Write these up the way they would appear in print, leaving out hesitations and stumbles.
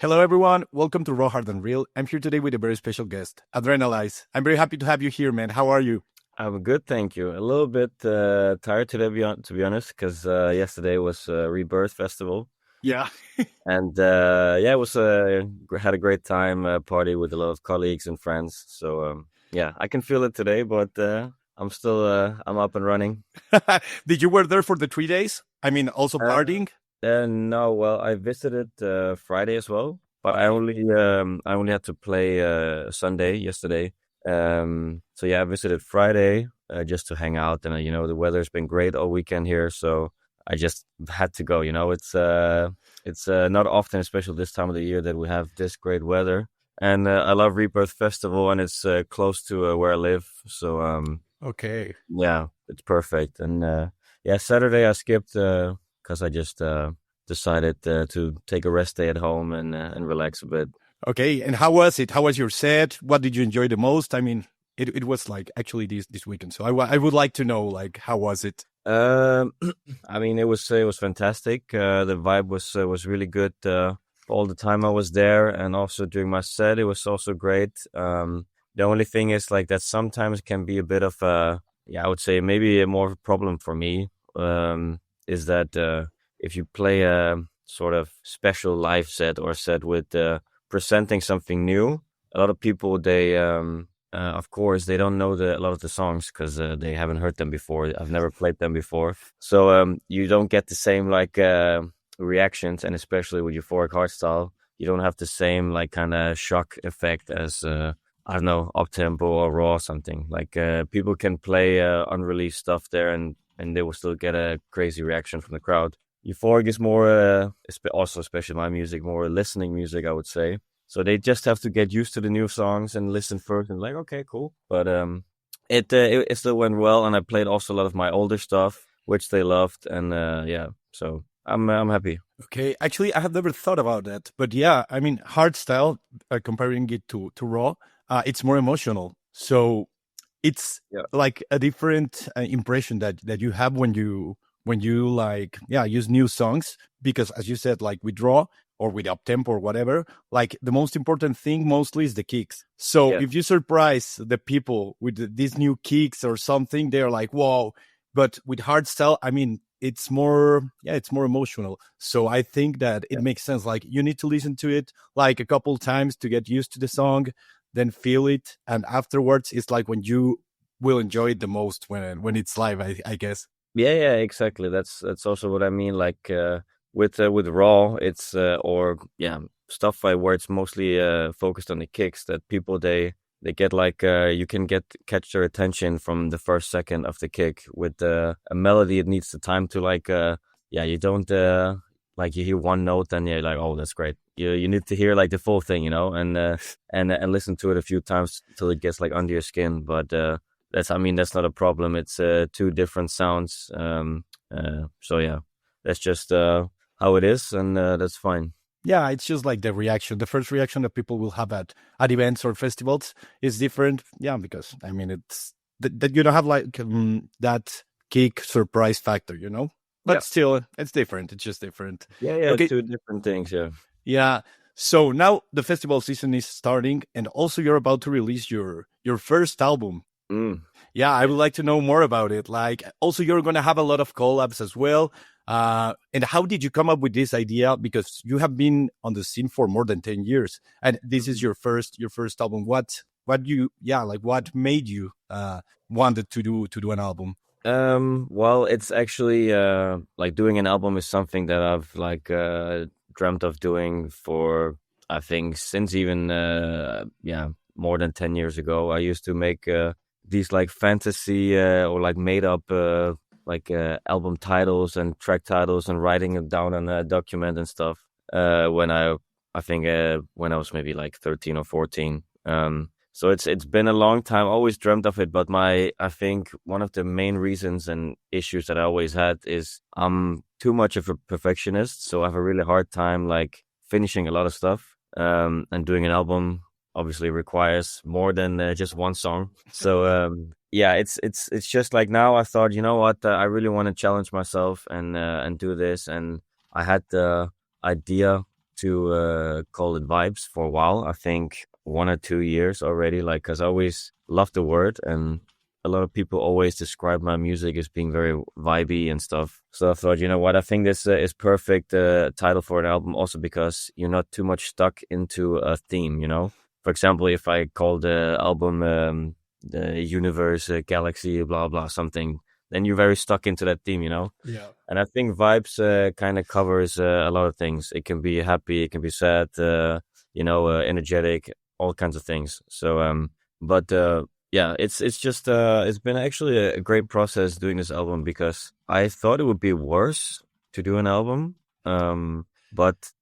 Hello, everyone. Welcome to Raw, Hard, and Real. I'm here today with a very special guest, Adrenalize. I'm very happy to have you here, man. How are you? I'm good, thank you. A little bit tired today, to be honest, because yesterday was REBiRTH Festival, Yeah. and yeah, it was had a great time party with a lot of colleagues and friends. So yeah, I can feel it today, but I'm up and running. Did you were there for the 3 days? I mean, also Uh, partying? no, well, I visited Friday as well, but Okay. I only had to play Sunday yesterday. So yeah, I visited Friday just to hang out, and the weather's been great all weekend here, so I just had to go. It's not often, especially this time of the year, that we have this great weather. And I love REBiRTH Festival, and it's close to where I live, so Okay. yeah, it's perfect. And yeah, Saturday I skipped because I just decided to take a rest day at home and relax a bit. Okay. And how was it? How was your set? What did you enjoy the most? I mean, it was like actually this weekend. So I would like to know, like, how was it? Um, I mean, it was fantastic. The vibe was really good all the time I was there, and also during my set, it was also great. The only thing is like that sometimes can be a bit of a, yeah, I would say maybe a more problem for me. Is that if you play a sort of special live set or set with presenting something new, a lot of people of course, they don't know a lot of the songs because they haven't heard them before. I've never played them before, so you don't get the same like reactions, and especially with euphoric hardstyle, you don't have the same like kind of shock effect as I don't know, up tempo or raw or something. Like people can play unreleased stuff there, and they will still get a crazy reaction from the crowd. Euphoric is more, also especially my music, more listening music, I would say. So they just have to get used to the new songs and listen first, and like, okay, cool. But it still went well, and I played also a lot of my older stuff, which they loved, and yeah, so I'm happy. Okay. Actually, I have never thought about that. But yeah, I mean, hardstyle, comparing it to raw, it's more emotional. So it's Yeah, like a different impression that you have when you like use new songs, because as you said, like with draw or with up tempo or whatever, like the most important thing mostly is the kicks. So yeah, if you surprise the people with these new kicks or something, they're like, whoa. But with hardstyle, I mean, it's more emotional. So I think that it yeah. makes sense, like you need to listen to it like a couple times to get used to the song, then feel it, and afterwards it's like when you will enjoy it the most when it's live, I guess. Yeah, yeah, exactly. That's also what I mean. Like with raw, it's or yeah, stuff like where it's mostly focused on the kicks that people they get like you can get catch their attention from the first second of the kick. With a melody, it needs the time to like yeah, you don't like you hear one note and you're like, oh, that's great. You need to hear like the full thing, and listen to it a few times till it gets like under your skin. But I mean, that's not a problem. It's two different sounds. So yeah, that's just how it is, and that's fine. Yeah, it's just like the first reaction that people will have at events or festivals is different. Yeah, because I mean, it's that you don't have like that kick surprise factor. Yeah, But still, it's different. It's just different. yeah, yeah. Okay. Two different things. Yeah. Yeah. So now the festival season is starting, and also you're about to release your first album. Mm. Yeah, I Yeah. would like to know more about it. Like, also, you're going to have a lot of collabs as well. And how did you come up with this idea? Because you have been on the scene for more than 10 years, and this is Mhm. your first album. What made you wanted to do an album? Well, it's actually like doing an album is something that I've like dreamt of doing for I think since even yeah, more than 10 years ago. I used to make these like fantasy or like made up like album titles and track titles and writing them down on a document and stuff when I think when I was maybe like 13 or 14. So it's been a long time. I always dreamt of it, but I think one of the main reasons and issues that I always had is I'm too much of a perfectionist, so I have a really hard time like finishing a lot of stuff. And doing an album obviously requires more than just one song. So yeah, it's just like now I thought, you know what, I really want to challenge myself and do this, and I had the idea to call it vibes for a while. I think 1 or 2 years already, like, because I always loved the word, and a lot of people always describe my music as being very vibey and stuff. So I thought, you know what, I think this is perfect title for an album, also because you're not too much stuck into a theme, you know? For example, if I call the album the universe, galaxy, blah, blah, something, then you're very stuck into that theme, you know? Yeah. And I think vibes kind of covers a lot of things. It can be happy, it can be sad, energetic, all kinds of things. So, yeah, it's just it's been actually a great process doing this album, because I thought it would be worse to do an album, but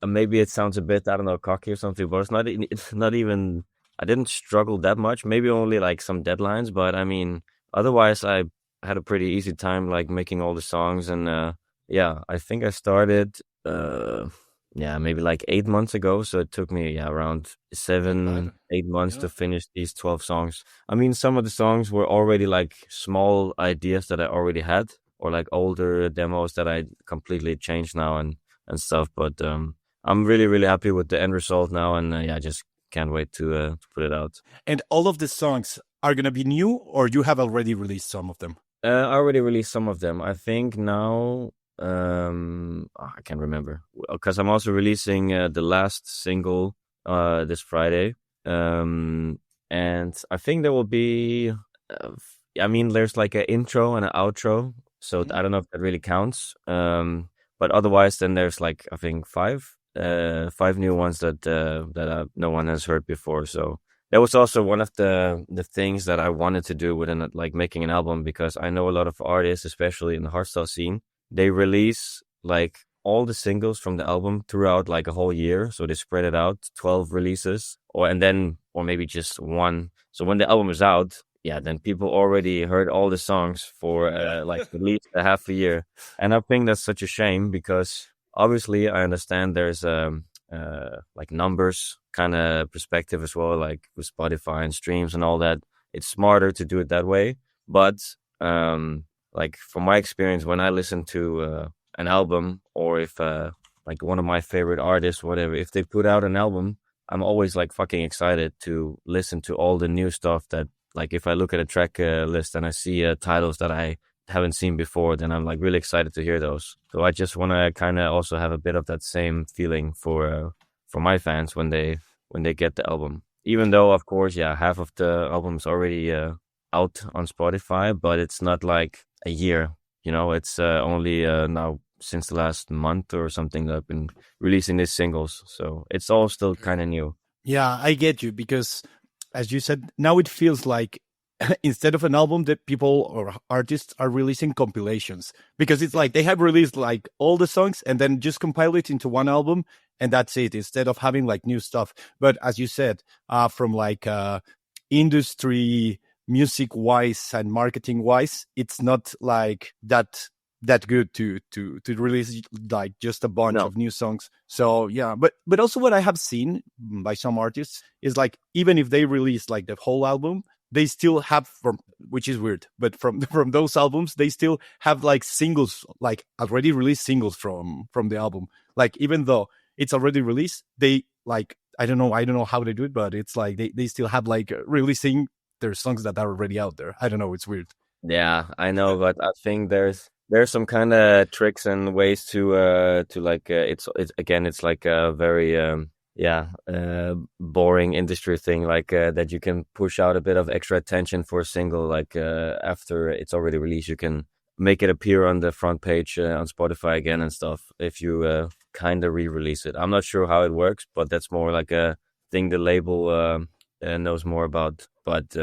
maybe it sounds a bit, I don't know, cocky or something, but it's not even. I didn't struggle that much. Maybe only like some deadlines, but I mean, otherwise I had a pretty easy time like making all the songs. And yeah, I think I started maybe like 8 months ago, so it took me around 7-8 months to finish these 12 songs. I mean, some of the songs were already like small ideas that I already had, or like older demos that I completely changed now and stuff. But I'm really, really happy with the end result now, and I just can't wait to put it out. And all of the songs are gonna be new, or you have already released some of them? I already released some of them. I think now, I can't remember, because I'm also releasing the last single this Friday. And I think there will be, I mean, there's like an intro and an outro, so I don't know if that really counts. But otherwise, then there's like, I think five new ones that no one has heard before. So that was also one of the things that I wanted to do within like making an album, because I know a lot of artists, especially in the hardstyle scene, they release like all the singles from the album throughout like a whole year. So they spread it out, 12 releases, or maybe just one. So when the album is out, then people already heard all the songs for like at least a half a year. And I think that's such a shame, because obviously I understand there's like numbers kind of perspective as well, like with Spotify and streams and all that. It's smarter to do it that way. But like from my experience, when I listen to an album, or if like one of my favorite artists, whatever, if they put out an album, I'm always like fucking excited to listen to all the new stuff. That like if I look at a track list and I see titles that I haven't seen before, then I'm like really excited to hear those. So I just want to kind of also have a bit of that same feeling for my fans when they get the album. Even though, of course, half of the album's already out on Spotify, but it's not like a year. You know, it's only now since the last month or something that I've been releasing these singles. So it's all still kind of new. Yeah, I get you, because as you said, now it feels like instead of an album, that people or artists are releasing compilations, because it's like they have released like all the songs and then just compile it into one album, and that's it, instead of having like new stuff. But as you said, from like industry music wise and marketing wise, it's not like that good to release like just a bunch of new songs. So yeah, but also what I have seen by some artists is like, even if they release like the whole album, they still have, from, which is weird, but from those albums, they still have like singles, like already released singles from the album. Like even though it's already released, they like, I don't know how they do it, but it's like they still have like releasing their songs that are already out there. I don't know, it's weird. Yeah, I know, but I think there's some kind of tricks and ways to like it's again, it's like a very boring industry thing, like that you can push out a bit of extra attention for a single, like after it's already released, you can make it appear on the front page on Spotify again and stuff if you kind of re-release it. I'm not sure how it works, but that's more like a thing the label knows more about. But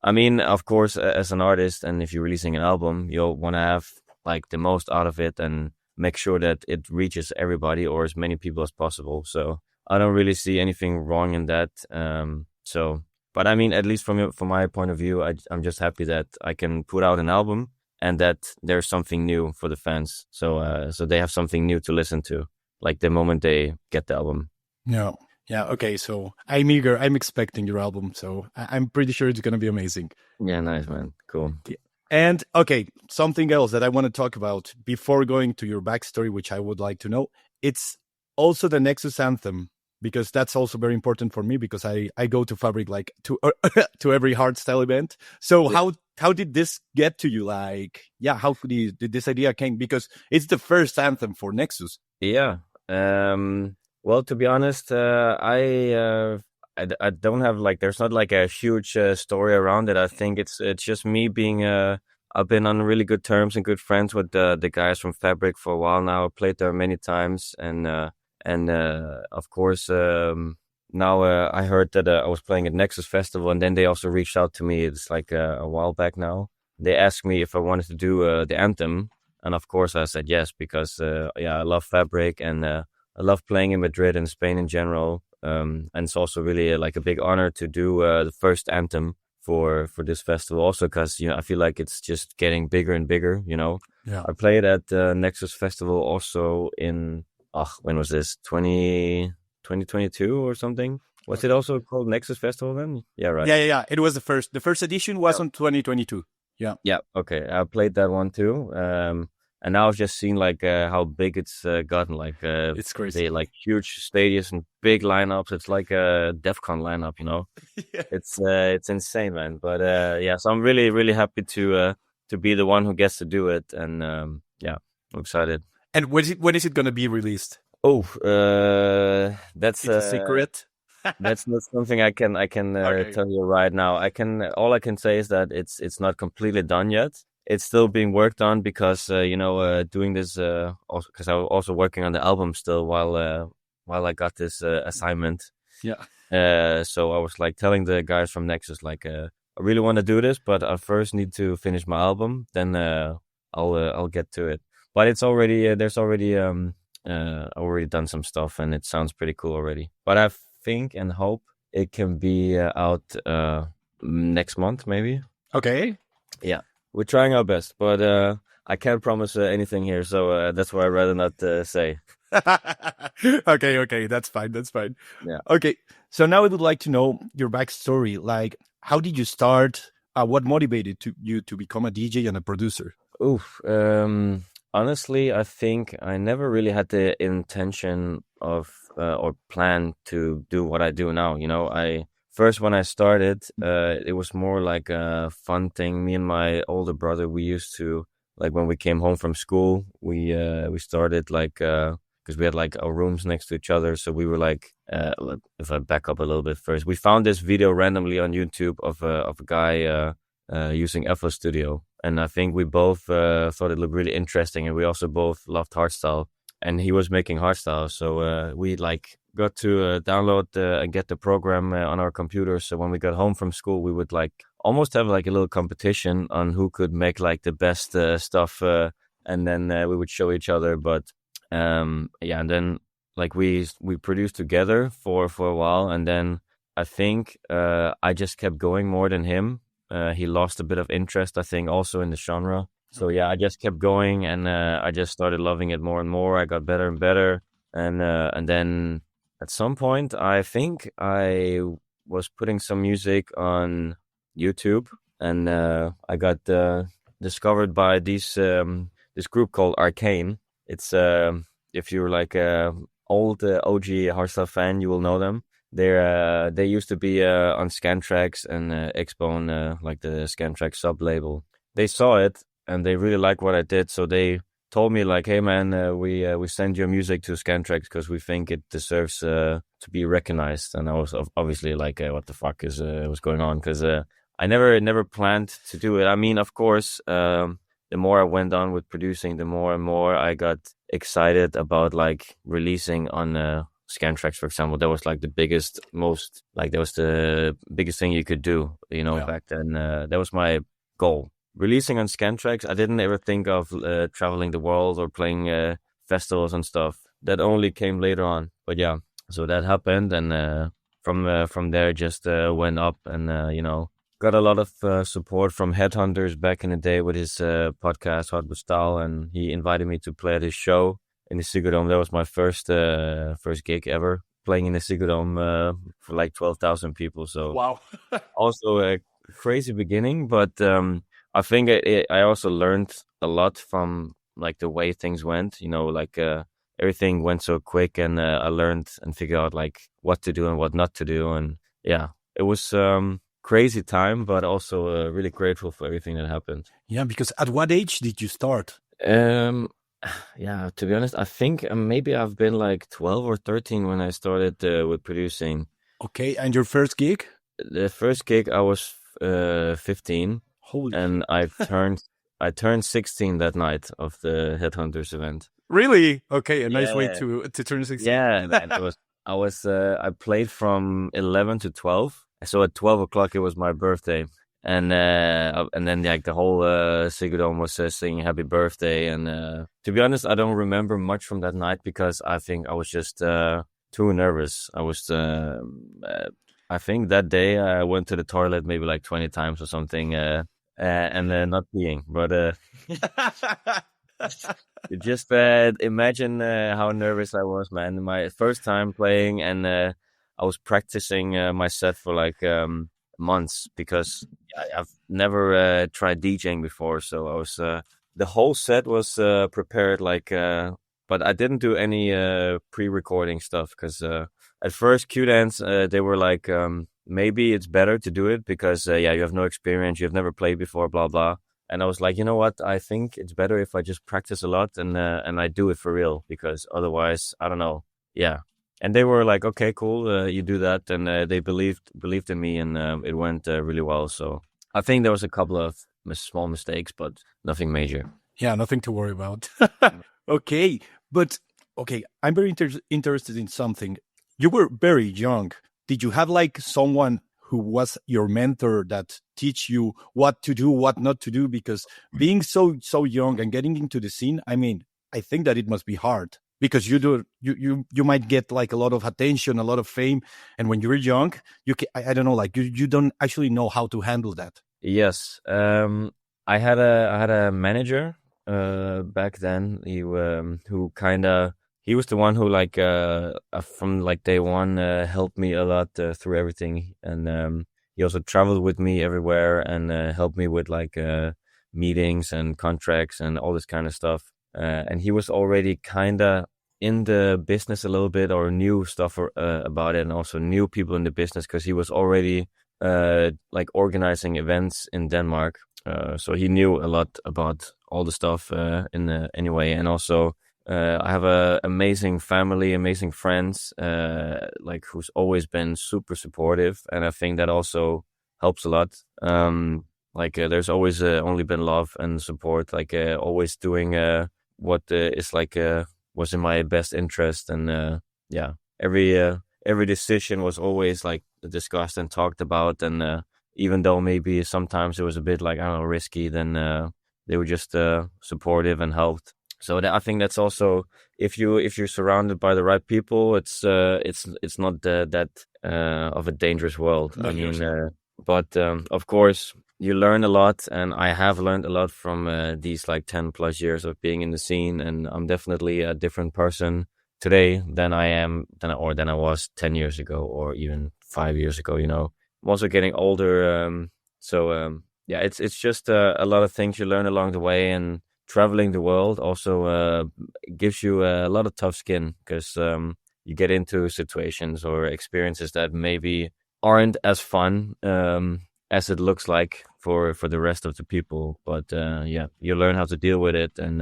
I mean, of course, as an artist, and if you're releasing an album, you'll want to have like the most out of it and make sure that it reaches everybody or as many people as possible. So I don't really see anything wrong in that. But I mean, at least from my point of view, I'm just happy that I can put out an album and that there's something new for the fans. So they have something new to listen to, like the moment they get the album. Yeah. Yeah. Okay. So I'm eager. I'm expecting your album. So I'm pretty sure it's going to be amazing. Yeah. Nice, man. Cool. Yeah. And okay, something else that I want to talk about before going to your backstory, which I would like to know, it's also the Nexus Anthem, because that's also very important for me, because I go to Fabric like to to every hardstyle event. So Yeah. how did this get to you? Like, yeah, how did this idea came? Because it's the first anthem for Nexus. Yeah. Well, to be honest, I don't have like, there's not like a huge story around it. I think it's just me being I've been on really good terms and good friends with the guys from Fabric for a while now. I played there many times, and of course, now I heard that I was playing at Nexus Festival, and then they also reached out to me. It's like a while back now. They asked me if I wanted to do the anthem, and of course I said yes, because yeah, I love Fabric, and I love playing in Madrid and Spain in general. And it's also really like a big honor to do the first anthem for this festival. Also, because I feel like it's just getting bigger and bigger. Yeah. I played at Nexus Festival also in when was this, 2022 or something? Was it also called Nexus Festival then? Yeah, right. Yeah. It was the first edition was on 2022. Yeah. Yeah. Okay. I played that one too. And now I've just seen like how big it's gotten. Like It's crazy. they like huge stadiums and big lineups. It's like a DEFCON lineup. Yeah. It's insane, man. But yeah, so I'm really really happy to be the one who gets to do it, and yeah, I'm excited. And when is it going to be released? Oh, that's It's a secret. that's not something I can Okay. tell you right now. All I can say is that it's not completely done yet. It's still being worked on, because doing this also because I was also working on the album still while I got this assignment. Yeah. So I was like telling the guys from Nexus, like, I really want to do this, but I first need to finish my album. Then I'll get to it. But it's already there's already done some stuff, and it sounds pretty cool already. But I think and hope it can be out next month, maybe. Okay. Yeah, we're trying our best, but I can't promise anything here, so that's why I'd rather not say. Okay, that's fine. That's fine. Yeah. Okay, so now I would like to know your backstory. Like, how did you start? What motivated you to become a DJ and a producer? Oof. Honestly, I think I never really had the intention of or plan to do what I do now. I first, when I started, it was more like a fun thing. Me and my older brother, we used to, like, when we came home from school, we started like because we had like our rooms next to each other, so we were like, if I back up a little bit first, we found this video randomly on YouTube of a guy using FL Studio, and I think we both thought it looked really interesting, and we also both loved hardstyle, and he was making hardstyle, so we like got to download and get the program on our computer. So when we got home from school, we would like almost have like a little competition on who could make like the best stuff, and then we would show each other. But yeah, and then like we produced together for a while, and then I think I just kept going more than him. He lost a bit of interest, I think, also in the genre. So yeah, I just kept going, and I just started loving it more and more. I got better and better, and then at some point, I think I was putting some music on YouTube, and I got discovered by this group called Arcane. It's if you're like a old OG hardstyle fan, you will know them. They used to be on Scantrax and Xbone, like the Scantrax sub label. They saw it and they really liked what I did, so they told me like, "Hey man, we send your music to Scantrax because we think it deserves to be recognized." And I was obviously like, "What the fuck is what's going on?" Because I never planned to do it. I mean, of course, the more I went on with producing, the more and more I got excited about like releasing on Scantrax, for example. That was like the biggest, most like that was the biggest thing you could do, Yeah. back then. That was my goal. Releasing on Scantrax, I didn't ever think of traveling the world or playing festivals and stuff. That only came later on. But yeah, so that happened, and from there just went up, and got a lot of support from headhunters back in the day with his podcast Hardstyle, and he invited me to play at his show in the Ziggo Dome. That was my first gig ever, playing in the Ziggo Dome for like 12,000 people. So Wow. also a crazy beginning, but I think I also learned a lot from like the way things went. Like everything went so quick, and I learned and figured out like what to do and what not to do, and yeah, it was crazy time, but also really grateful for everything that happened. Yeah, because at what age did you start? Um, yeah, to be honest, I think maybe I've been like 12 or 13 when I started with producing. Okay, and your first gig? The first gig I was 15, Holy. and I turned 16 that night of the Headhunters event. Really? Okay, a nice way Yeah. to turn 16. Yeah, and I played from 11 to 12. So at 12 o'clock it was my birthday, and then like the whole Sigurdome was singing happy birthday, and to be honest, I don't remember much from that night because I think I was just too nervous. I think that day I went to the toilet maybe like 20 times or something, and not peeing, but you just imagine how nervous I was, man. My first time playing, and I was practicing my set for like months because I've never tried DJing before. So I was the whole set was prepared like, but I didn't do any pre-recording stuff because at first Q-Dance they were like, maybe it's better to do it because you have no experience, you've never played before, blah blah. And I was like, you know what? I think it's better if I just practice a lot and I do it for real, because otherwise, I don't know. Yeah. And they were like, okay, cool, you do that, and they believed in me, and it went really well. So I think there was a couple of small mistakes, but nothing major. Yeah, nothing to worry about. Okay, but okay, I'm very interested in something. You were very young. Did you have like someone who was your mentor that teach you what to do, what not to do? Because being so young and getting into the scene, I mean, I think that it must be hard because you might get like a lot of attention, a lot of fame, and when you're young, I don't know, like you don't actually know how to handle that. Yes, I had a manager back then. Who kind of he was the one who like from like day one helped me a lot through everything, and he also traveled with me everywhere and helped me with like meetings and contracts and all this kind of stuff. And he was already kind of in the business a little bit, or knew stuff about it, and also knew people in the business because he was already like organizing events in Denmark. So he knew a lot about all the stuff anyway. And also I have a amazing family, amazing friends, like who's always been super supportive, and I think that also helps a lot. There's always only been love and support, like always doing what is like was in my best interest, and yeah, every decision was always like discussed and talked about, and even though maybe sometimes it was a bit like, I don't know, risky, then they were just supportive and helped. So I think that's also, if you're surrounded by the right people, it's not that of a dangerous world. No, I mean, but of course you learn a lot, and I have learned a lot from these like 10 plus years of being in the scene, and I'm definitely a different person today than I was 10 years ago, or even 5 years ago. I'm also getting older, so yeah, it's just a lot of things you learn along the way, and traveling the world also gives you a lot of tough skin, because you get into situations or experiences that maybe aren't as fun as it looks like for the rest of the people. But yeah, you learn how to deal with it, and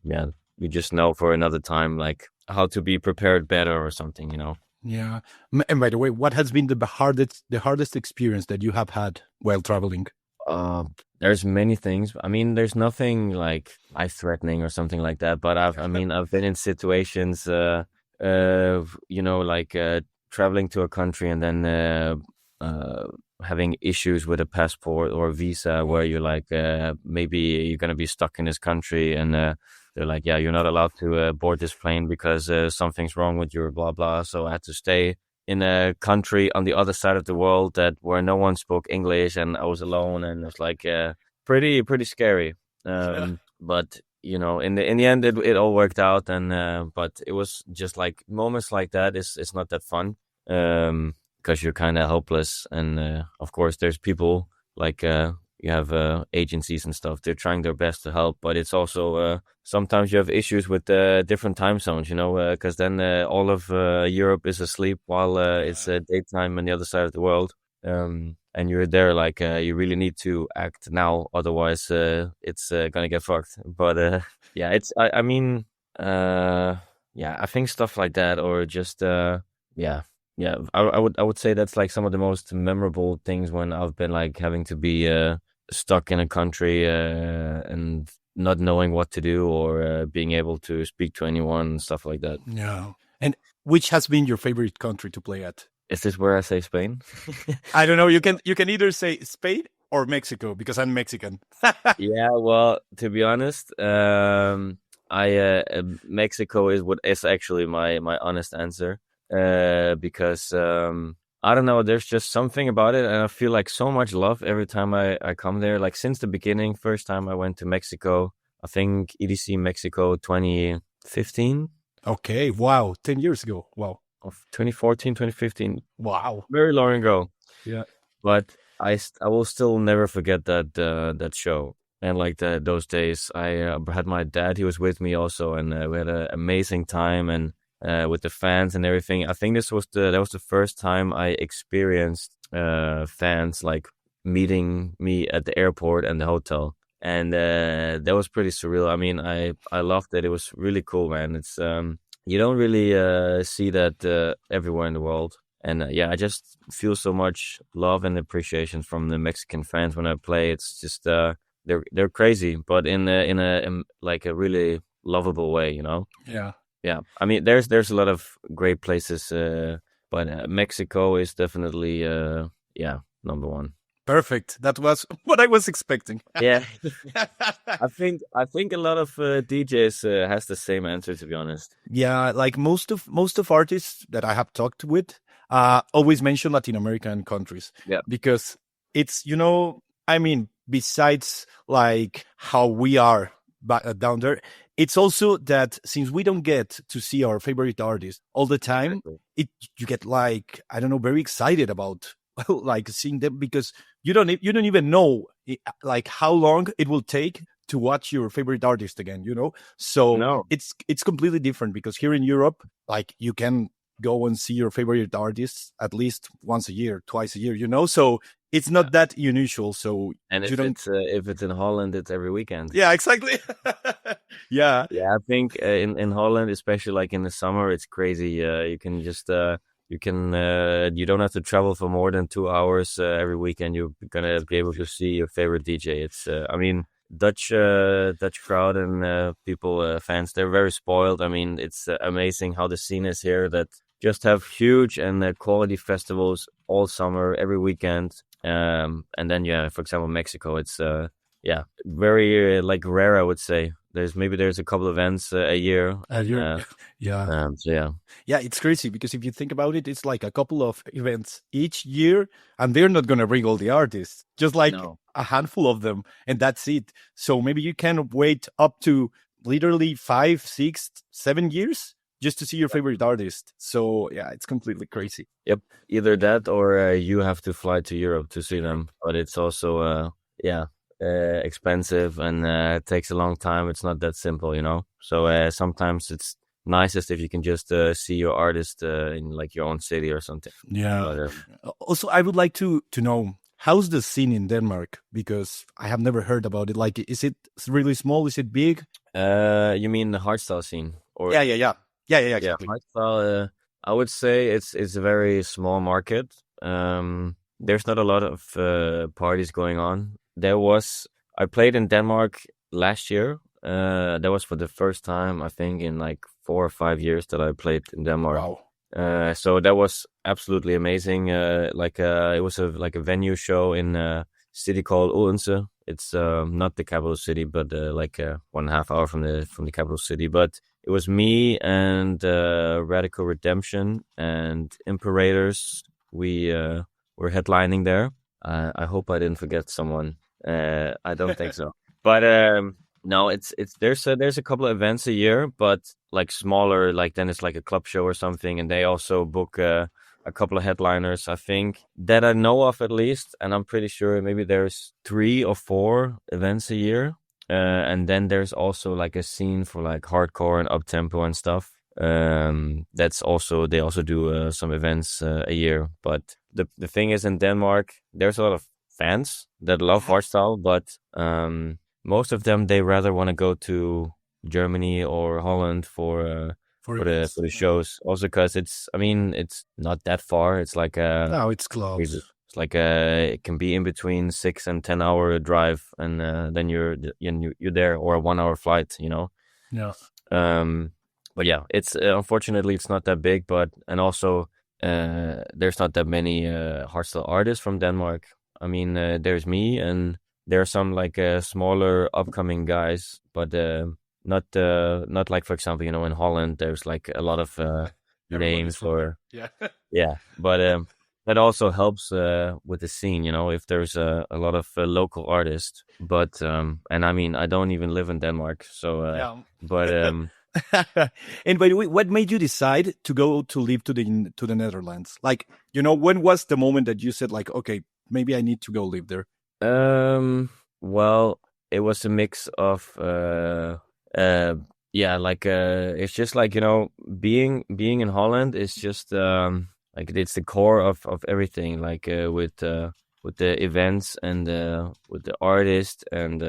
yeah, you just know for another time like how to be prepared better or something. Yeah. And by the way, what has been the hardest experience that you have had while traveling? There's many things. I mean, there's nothing like life-threatening or something like that. But I've been in situations, like traveling to a country and then having issues with a passport or a visa, where you're like, maybe you're gonna be stuck in this country, and they're like, yeah, you're not allowed to board this plane because something's wrong with your blah blah. So I had to stay in a country on the other side of the world where no one spoke English, and I was alone, and it was like pretty scary. But in the end, it all worked out, and but it was just like moments like that. It's not that fun, because you're kind of helpless, and of course there's people like you have agencies and stuff. They're trying their best to help, but it's also sometimes you have issues with different time zones, because then all of Europe is asleep while it's daytime on the other side of the world. And you're there, like you really need to act now, otherwise it's gonna get fucked. But yeah, I mean, yeah, I think stuff like that, or just yeah, yeah. I would say that's like some of the most memorable things when I've been like having to be stuck in a country and not knowing what to do, or being able to speak to anyone and stuff like that. Yeah. And which has been your favorite country to play at? Is this where I say Spain? I don't know. You can either say Spain or Mexico, because I'm Mexican. Yeah, well, to be honest, Mexico is actually my honest answer. Because I don't know, there's just something about it, and I feel like so much love every time I come there. Like since the beginning, first time I went to Mexico, I think EDC Mexico 2015. Okay, wow, 10 years ago. Wow. Of 2014, 2015. Wow. Very long ago. Yeah. But I will still never forget that show. And like those days, I had my dad, he was with me also, and we had an amazing time, and with the fans and everything. I think that was the first time I experienced fans like meeting me at the airport and the hotel. And that was pretty surreal. I mean, I loved it. It was really cool, man. It's you don't really see that everywhere in the world. And yeah, I just feel so much love and appreciation from the Mexican fans when I play. It's just they're crazy, but in like a really lovable way, Yeah. Yeah. I mean, there's a lot of great places, but Mexico is definitely yeah, number one. Perfect. That was what I was expecting. Yeah. I think a lot of DJs has the same answer, to be honest. Yeah, like most of artists that I have talked with always mention Latin American countries. Yeah. Because it's, I mean, besides like how we are down there, it's also that since we don't get to see our favorite artists all the time, you get like, I don't know, very excited about like seeing them, because you don't even know like how long it will take to watch your favorite artist again, so No. It's completely different, because here in Europe, like, you can go and see your favorite artists at least once a year, twice a year, so it's not that unusual. So and if it's in Holland, it's every weekend. Yeah, exactly. yeah I think in Holland, especially like in the summer, it's crazy. You can just you don't have to travel for more than 2 hours every weekend. You're gonna be able to see your favorite DJ. It's I mean, Dutch crowd and people fans, they're very spoiled. I mean, it's amazing how the scene is here, that just have huge and quality festivals all summer, every weekend. And then for example, Mexico, it's very like rare, I would say. There's a couple events a year. Yeah. So Yeah, it's crazy, because if you think about it, it's like a couple of events each year, and they're not going to bring all the artists, just like a handful of them, and that's it. So maybe you can wait up to literally 5, 6, 7 years just to see your favorite artist. So yeah, it's completely crazy. Yep, either that or you have to fly to Europe to see them, but it's also expensive, and it takes a long time. It's not that simple, so sometimes it's nicest if you can just see your artist in like your own city or something. But, also, I would like to know, how's the scene in Denmark, because I have never heard about it. Like, is it really small? Is it big? You mean the hardstyle scene? Or yeah exactly. Hardstyle, I would say it's a very small market. There's not a lot of parties going on. I played in Denmark last year. That was for the first time, I think, in like 4 or 5 years that I played in Denmark. Wow. So that was absolutely amazing. It was a venue show in a city called Odense. It's not the capital city, but like 1.5 hour from the capital city. But it was me and Radical Redemption and Imperators. We were headlining there. I hope I didn't forget someone. I don't think so. But no, there's a couple of events a year, but like smaller, like then it's like a club show or something, and they also book a couple of headliners, I think, that I know of at least, and I'm pretty sure maybe there's 3 or 4 events a year. And then there's also like a scene for like hardcore and up tempo and stuff. That's also they also do some events a year. But the thing is, in Denmark, there's a lot of fans that love hardstyle, but most of them they rather want to go to Germany or Holland For for events. the shows. Also, because it's not that far. It's like No, it's close. it's like it can be in between 6 and 10 hour drive, and then you're there, or a 1 hour flight. Yeah. Um, but yeah, it's unfortunately it's not that big, but and also there's not that many hardstyle artists from Denmark. I mean, there's me, and there are some like smaller upcoming guys, but not like, for example, in Holland there's like a lot of Everybody's names from there. or Yeah. yeah, but that also helps with the scene, if there's a lot of local artists. But and I mean, I don't even live in Denmark, so Yeah. but And by the way, what made you decide to go to live to the Netherlands? Like, when was the moment that you said like, okay, maybe I need to go live there? well, it was a mix of yeah, like it's just like, being in Holland is just like it's the core of everything, like with the events and with the artists and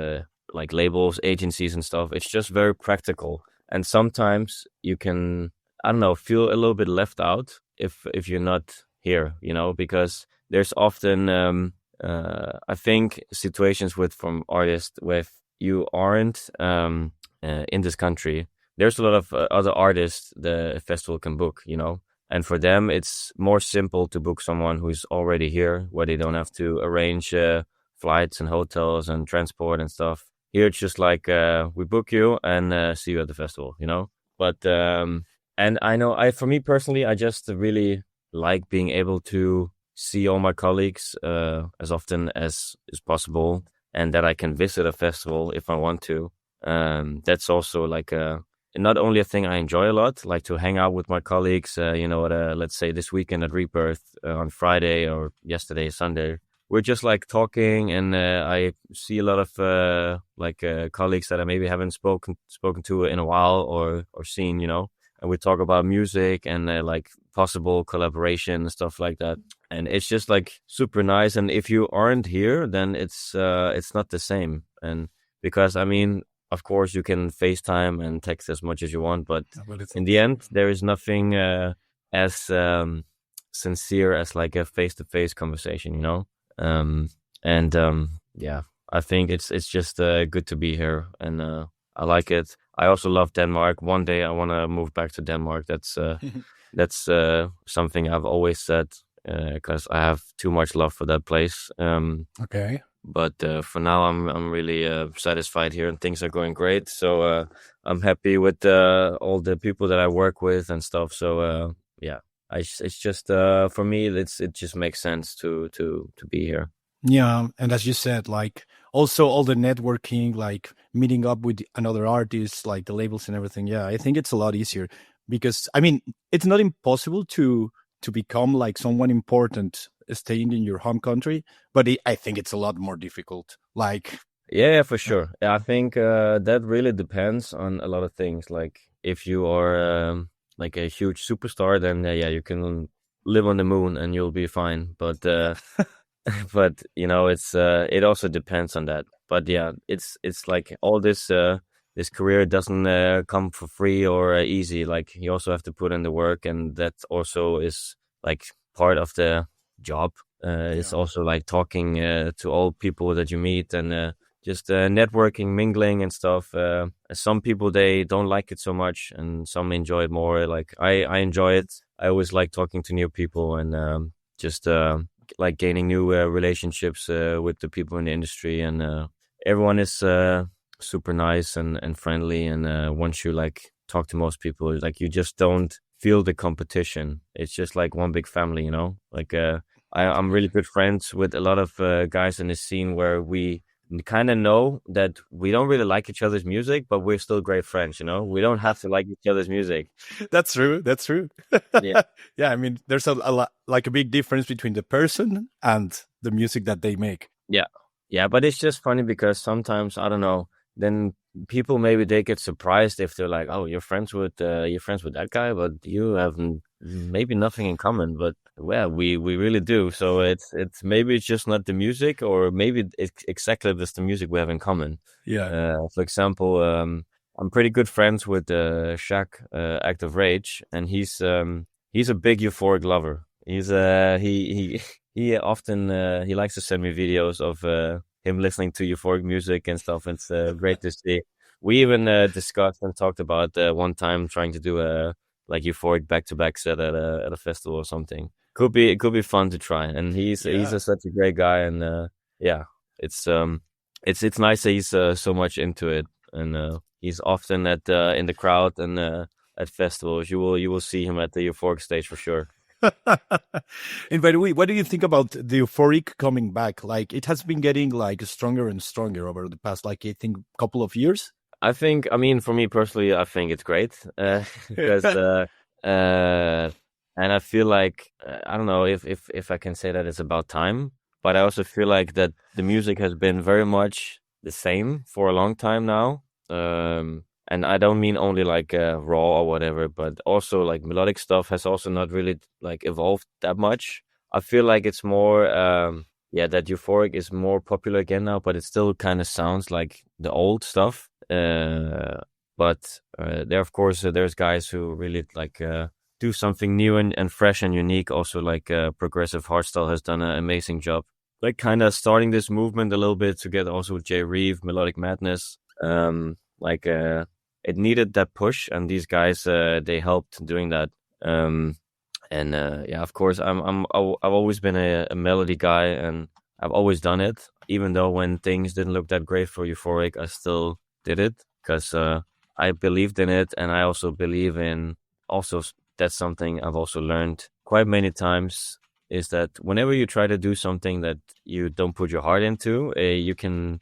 like labels, agencies and stuff. It's just very practical. And sometimes you can, I don't know, feel a little bit left out if you're not here, because there's often I think situations from artists with you aren't in this country. There's a lot of other artists the festival can book, and for them it's more simple to book someone who's already here, where they don't have to arrange flights and hotels and transport and stuff. Here it's just like we book you and see you at the festival, But and I know, for me personally, I just really like being able to see all my colleagues as often as is possible, and that I can visit a festival if I want to. That's also like not only a thing I enjoy a lot, like to hang out with my colleagues, let's say this weekend at REBiRTH on Friday, or yesterday, Sunday. We're just like talking, and I see a lot of colleagues that I maybe haven't spoken to in a while, or seen, and we talk about music and like possible collaboration and stuff like that. And it's just like super nice. And if you aren't here, then it's not the same. And because, I mean, of course you can FaceTime and text as much as you want, but But it's in the end there is nothing as sincere as like a face-to-face conversation, and yeah, I think it's just good to be here, and I like it. I also love Denmark. One day I want to move back to Denmark. That's something I've always said, because I have too much love for that place. okay. But for now, I'm really satisfied here, and things are going great. So I'm happy with all the people that I work with and stuff. So yeah, it's just for me, it just makes sense to be here. Yeah, and as you said, like also all the networking, like meeting up with another artist, like the labels and everything. Yeah, I think it's a lot easier because I mean it's not impossible to become like someone important staying in your home country, but I think it's a lot more difficult. Like, Yeah, for sure. I think that really depends on a lot of things. Like if you are like a huge superstar, then yeah, you can live on the moon and you'll be fine. But but it's it also depends on that. But yeah, it's like all this this career doesn't come for free or easy. Like you also have to put in the work, and that also is like part of the job. It's yeah, also like talking to all people that you meet, and just networking, mingling and stuff. Some people, they don't like it so much, and some enjoy it more. Like I enjoy it. I always like talking to new people, and just like gaining new relationships with the people in the industry, and everyone is super nice and friendly. And once you like talk to most people, like you just don't feel the competition. It's just like one big family. Like I'm really good friends with a lot of guys in the scene, where we kind of know that we don't really like each other's music, but we're still great friends. You know, we don't have to like each other's music. That's true. That's true. Yeah. Yeah, I mean, there's a lot, like a big difference between the person and the music that they make. Yeah. Yeah, but it's just funny because sometimes, I don't know, then people maybe they get surprised if they're like, "Oh, you're friends with that guy, but you have maybe nothing in common." But well, we really do. So it's maybe it's just not the music, or maybe it's exactly just the music we have in common. Yeah. For example, I'm pretty good friends with Shaq, Act of Rage, and he's a big euphoric lover. He he often he likes to send me videos of him listening to euphoric music and stuff. It's great to see. We even discussed and talked about one time trying to do a like euphoric back-to-back set at a festival or something. It could be fun to try. And he's such a great guy, and yeah, it's it's nice that he's so much into it, and he's often at in the crowd and at festivals. You will see him at the euphoric stage for sure. And by the way, what do you think about the euphoric coming back? Like it has been getting like stronger and stronger over the past, like I think, couple of years. I mean, for me personally, I think it's great because, and I feel like I don't know if I can say that it's about time, but I also feel like that the music has been very much the same for a long time now. And I don't mean only like raw or whatever, but also like melodic stuff has also not really like evolved that much. I feel like it's more, yeah, that euphoric is more popular again now, but it still kind of sounds like the old stuff. But there, of course, there's guys who really like do something new and fresh and unique. Also, like progressive hardstyle has done an amazing job, like kind of starting this movement a little bit together. Also with J. Melodic Madness, like it needed that push, and these guys they helped doing that. And yeah, of course, I've always been a melody guy, and I've always done it. Even though when things didn't look that great for euphoric, I still did it because I believed in it, and I also believe in that's something I've also learned quite many times, is that whenever you try to do something that you don't put your heart into, you can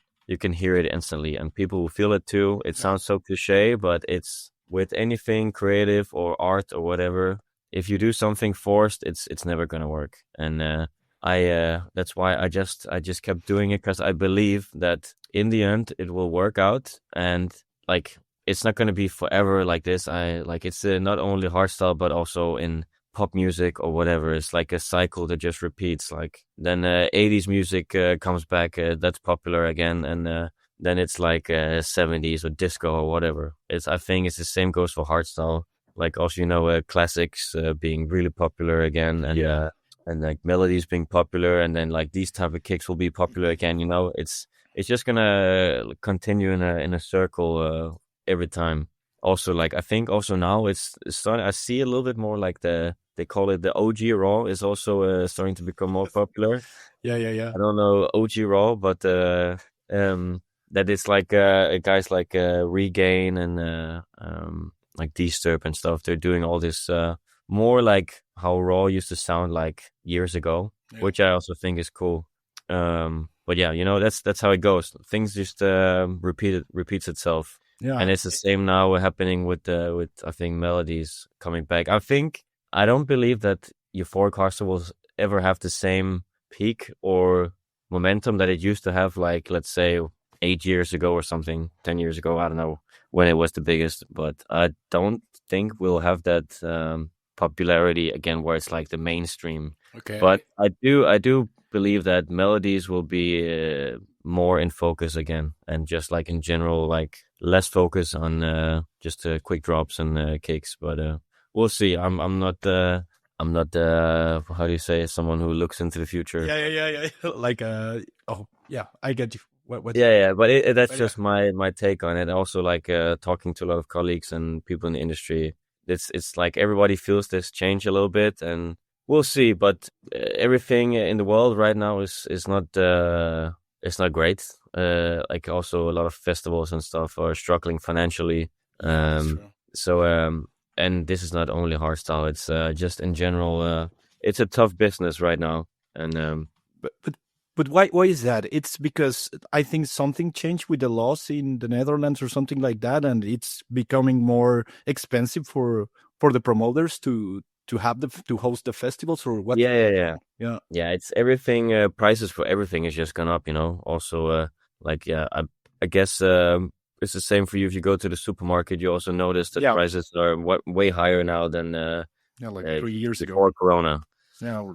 hear it instantly, and people will feel it too. It sounds so cliche, but it's with anything creative or art or whatever. If you do something forced, it's never gonna work. And that's why I just kept doing it, because I believe that in the end it will work out, and like it's not gonna be forever like this. I like it's not only hardstyle but also in pop music or whatever. It's like a cycle that just repeats. Like then 80s music comes back, that's popular again, and then it's like 70s or disco or whatever. I think it's the same goes for hardstyle. Like also, classics being really popular again, and like melodies being popular, and then like these type of kicks will be popular again. It's just gonna continue in a circle every time. Also, like I think also now it's starting. I see a little bit more like they call it the OG Raw is also starting to become more popular. Yeah. I don't know OG Raw, but that it's like guys like Regain and like Disturb and stuff. They're doing all this more like how Raw used to sound like years ago, which I also think is cool. But yeah, that's how it goes. Things just repeats itself. Yeah. And it's the same now happening with I think melodies coming back. I don't believe that euphoric hardstyle will ever have the same peak or momentum that it used to have, like let's say 8 years ago or something, 10 years ago. I don't know when it was the biggest, but I don't think we'll have that popularity again where it's like the mainstream. Okay. But I do believe that melodies will be more in focus again, and just like in general, like less focus on just quick drops and kicks. But we'll see. I'm not how do you say, someone who looks into the future. Yeah. Like oh yeah, I get you. What? Yeah, but that's just my take on it. Also, like talking to a lot of colleagues and people in the industry, it's like everybody feels this change a little bit, and we'll see. But everything in the world right now is not it's not great. Like also a lot of festivals and stuff are struggling financially. So and this is not only hardstyle, it's just in general it's a tough business right now. And but But why is that? It's because I think something changed with the laws in the Netherlands or something like that, and it's becoming more expensive for the promoters to have to host the festivals or what? Yeah. Yeah, Yeah, it's everything. Prices for everything is just gone up. Also, like yeah, I guess it's the same for you. If you go to the supermarket, you also notice that yeah, prices are way higher now than yeah. Like 3 years ago. before Corona. Yeah,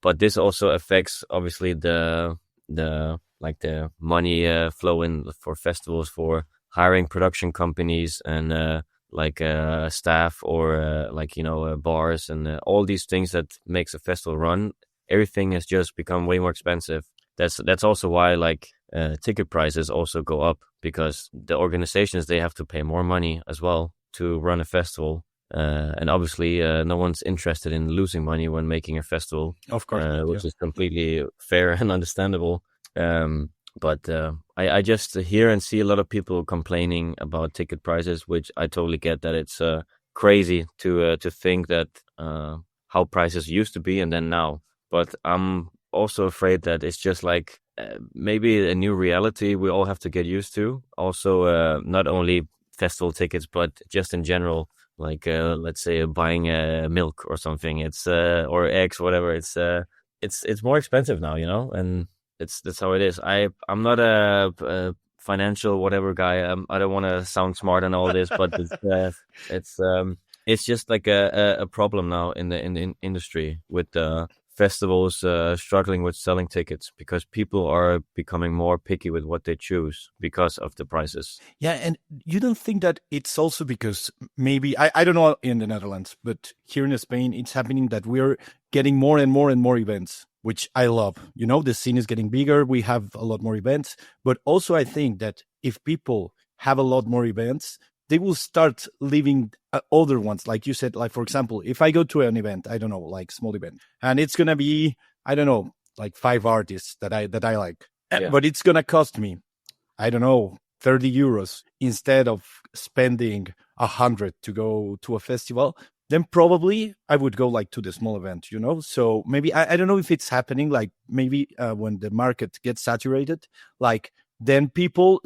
But this also affects obviously the money flow in for festivals, for hiring production companies and staff, or bars and all these things that makes a festival run. Everything has just become way more expensive. That's also why ticket prices also go up, because the organizations, they have to pay more money as well to run a festival. And obviously, no one's interested in losing money when making a festival, of course not. Yeah. which is completely fair and understandable. But I just hear and see a lot of people complaining about ticket prices, which I totally get, that it's crazy to think that how prices used to be and then now. But I'm also afraid that it's just maybe a new reality we all have to get used to. Also, not only festival tickets, but just in general, let's say buying milk or something, it's or eggs, whatever, it's more expensive now, and that's how it is. I'm not a financial whatever guy. I don't want to sound smart and all this, but it's it's just like a problem now in the industry, with festivals struggling with selling tickets, because people are becoming more picky with what they choose because of the prices. Yeah, and you don't think that it's also because maybe I don't know in the Netherlands, but here in Spain it's happening that we're getting more and more and more events, which I love. The scene is getting bigger, we have a lot more events, but also I think that if people have a lot more events, they will start leaving other ones. Like you said, like for example, if I go to an event, I don't know, like small event, and it's gonna be, I don't know, like 5 artists that I like, Yeah. but it's gonna cost me, I don't know, 30 euros instead of spending 100 to go to a festival, then probably I would go like to the small event. So maybe I don't know if it's happening, like maybe when the market gets saturated, like then people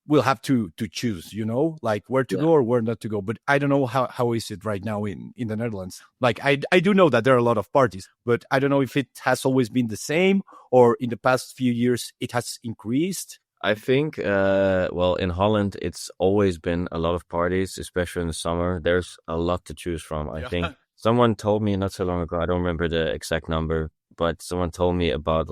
will have to choose, like where to Yeah. go or where not to go. But I don't know how is it right now in the Netherlands. Like I do know that there are a lot of parties, but I don't know if it has always been the same or in the past few years it has increased. I think, well, in Holland, it's always been a lot of parties, especially in the summer. There's a lot to choose from. I think someone told me not so long ago, I don't remember the exact number, but someone told me about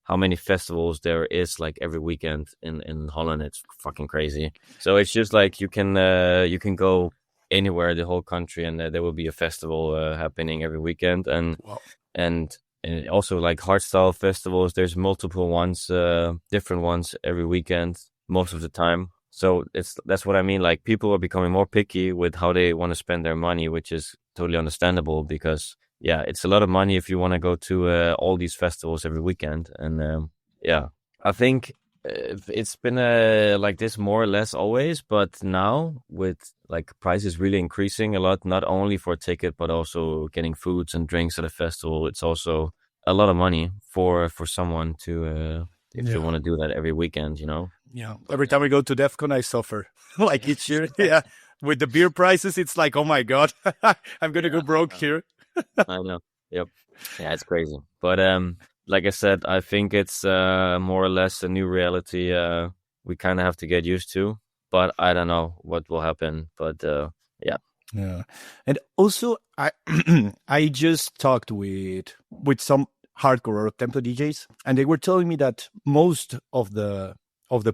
how many festivals there is every weekend in Holland. It's fucking crazy. So it's just you can go anywhere, the whole country, and there will be a festival happening every weekend. And Wow. and also hardstyle festivals, there's multiple ones, different ones every weekend, most of the time. So that's what I mean. People are becoming more picky with how they want to spend their money, which is totally understandable, because yeah, it's a lot of money if you want to go to all these festivals every weekend. And yeah, I think it's been like this more or less always, but now with prices really increasing a lot, not only for a ticket but also getting foods and drinks at a festival, it's also a lot of money for someone to if you want to do that every weekend. Yeah, every time we go to DEF CON I suffer like each year. Yeah, with the beer prices it's like, oh my god, I'm gonna go broke here. I know. Yep. Yeah, it's crazy. But like I said, I think it's more or less a new reality we kind of have to get used to. But I don't know what will happen. But yeah. Yeah, and also I I just talked with some hardcore or tempo DJs, and they were telling me that most of the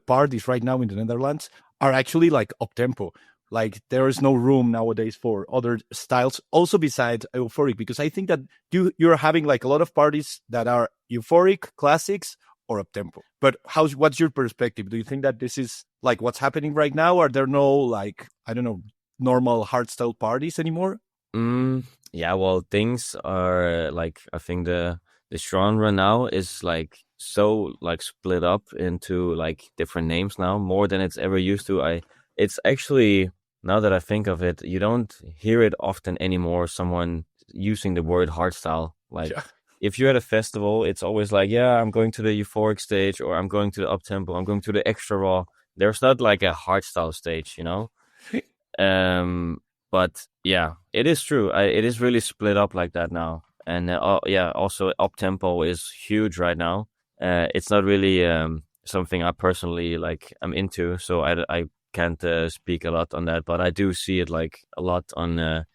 parties right now in the Netherlands are actually like up tempo. Like there is no room nowadays for other styles, also besides euphoric, because I think that you're having like a lot of parties that are euphoric, classics, or up tempo. But what's your perspective? Do you think that this is like what's happening right now? Are there no I don't know, normal hardstyle parties anymore? Yeah, well, things are I think the genre now is so split up into different names now, more than it's ever used to. It's actually, now that I think of it, you don't hear it often anymore, someone using the word hardstyle. Yeah. if you're at a festival, it's always like, yeah, I'm going to the euphoric stage, or I'm going to the up-tempo, I'm going to the extra raw. There's not like a hardstyle stage, you know? But yeah, it is true. It is really split up like that now. And yeah, also up-tempo is huge right now. It's not really something I personally like I'm into, so I can't speak a lot on that, but I do see it like a lot on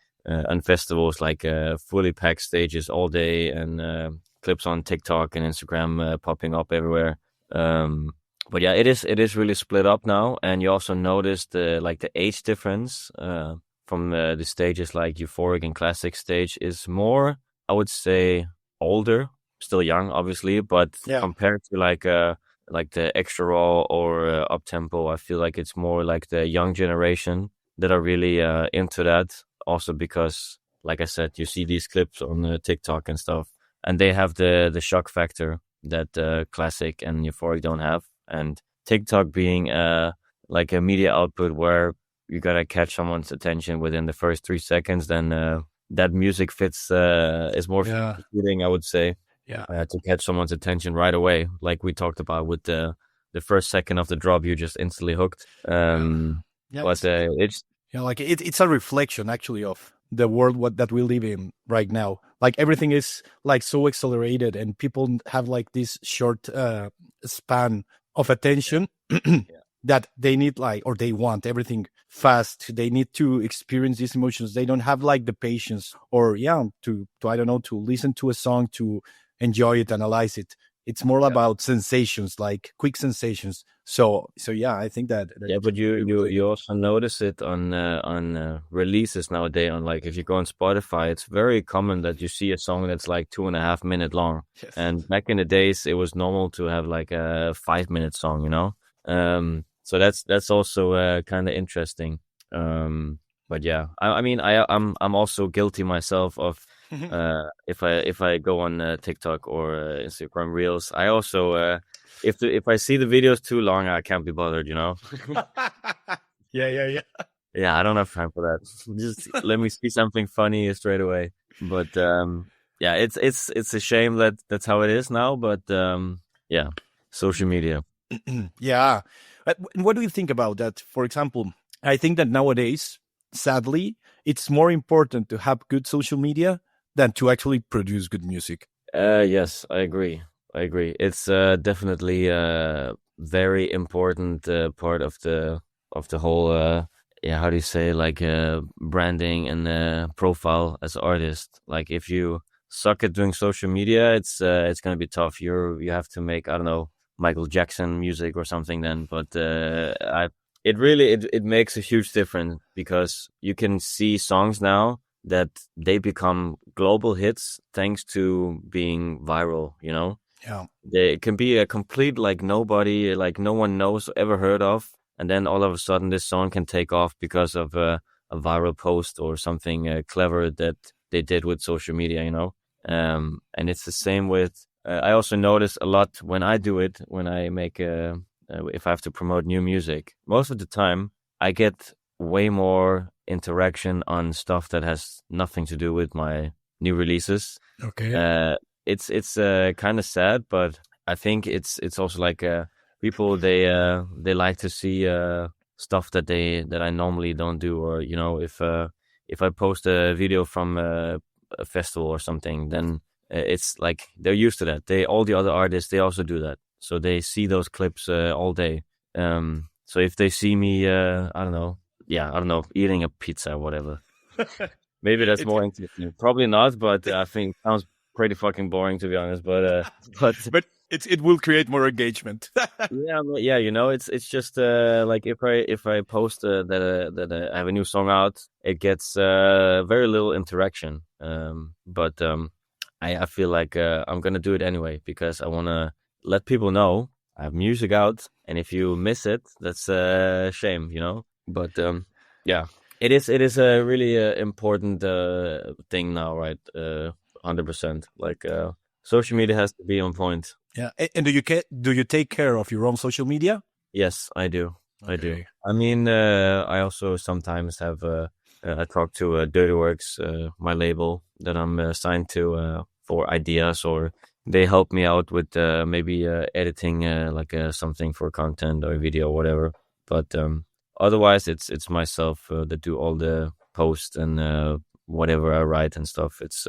festivals, like fully packed stages all day, and clips on TikTok and Instagram popping up everywhere. But yeah, it is really split up now, and you also notice the age difference from the stages like euphoric and classic stage is more, I would say, older, still young, obviously, but Yeah. compared to like the extra raw or up tempo, I feel like it's more like the young generation that are really into that. Also because, like I said, you see these clips on TikTok and stuff, and they have the shock factor that classic and euphoric don't have. And TikTok being like a media output where you gotta catch someone's attention within the first 3 seconds, then that music fits is more Yeah. fitting, I would say, Yeah. to catch someone's attention right away, like we talked about with the first second of the drop, you just instantly hooked. Yeah, But it's yeah, like it's a reflection actually of the world that we live in right now. Like everything is like so accelerated, and people have like this short span of attention that they need, like, or they want everything fast. They need to experience these emotions. They don't have like the patience, or to I don't know, to listen to a song, to enjoy it, analyze it. It's more about sensations, like quick sensations. So yeah, I think that yeah, but you also notice it on releases nowadays. On, like, if you go on Spotify, it's very common that you see a song that's like 2.5 minutes long. Yes. And back in the days, it was normal to have like a 5 minute song, you know. So that's also kind of interesting. But yeah, I mean, I'm also guilty myself of if I go on TikTok or Instagram Reels, I also if I see the videos too long, I can't be bothered, you know. Yeah. Yeah, I don't have time for that. Just let me see something funny straight away. But yeah, it's a shame that that's how it is now. But yeah, social media. Yeah. What do you think about that? For example, I think that nowadays, sadly, it's more important to have good social media than to actually produce good music. Yes, I agree. It's definitely a very important part of the whole yeah, how do you say, like branding and profile as an artist. Like, if you suck at doing social media, it's gonna be tough. You have to make, I don't know, Michael Jackson music or something then. But it really it makes a huge difference, because you can see songs now that they become global hits thanks to being viral, you know. Yeah. They can be a complete, like, nobody, like no one knows, ever heard of, and then all of a sudden this song can take off because of a viral post or something clever that they did with social media, you know. And it's the same with I also notice a lot when I do it, when I make if I have to promote new music, most of the time I get way more interaction on stuff that has nothing to do with my new releases. Okay. It's kind of sad, but I think it's also like people, they like to see stuff that I normally don't do. Or, you know, if I post a video from a festival or something, then it's like they're used to that. All the other artists, they also do that, so they see those clips all day. So if they see me, I don't know, eating a pizza or whatever, maybe that's more interesting. Probably not, but I think it sounds pretty fucking boring, to be honest. But but it will create more engagement. yeah, you know, it's just like if I post that I have a new song out, it gets very little interaction. But I feel like I'm gonna do it anyway, because I wanna let people know I have music out, and if you miss it, that's a shame, you know. But yeah, it is a really important thing now, right? 100%. Like social media has to be on point. Yeah. And do you take care of your own social media? Yes, I do. I do. Okay. I mean, I also sometimes have I talk to Dirty Works, my label that I'm signed to. for ideas, or they help me out with maybe editing like something for content or video or whatever. But otherwise, it's myself that do all the post and whatever I write and stuff. It's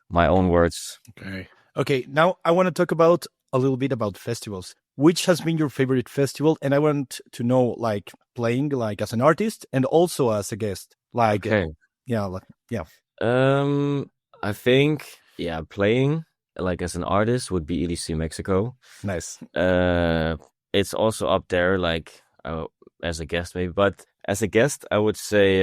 my own words. Okay. Okay. Now I want to talk about a little bit about festivals. Which has been your favorite festival? And I want to know, like, playing like as an artist and also as a guest. Like, Okay. yeah, like, yeah, I think playing like as an artist would be EDC Mexico. nice. It's also up there, like as a guest maybe, but as a guest, I would say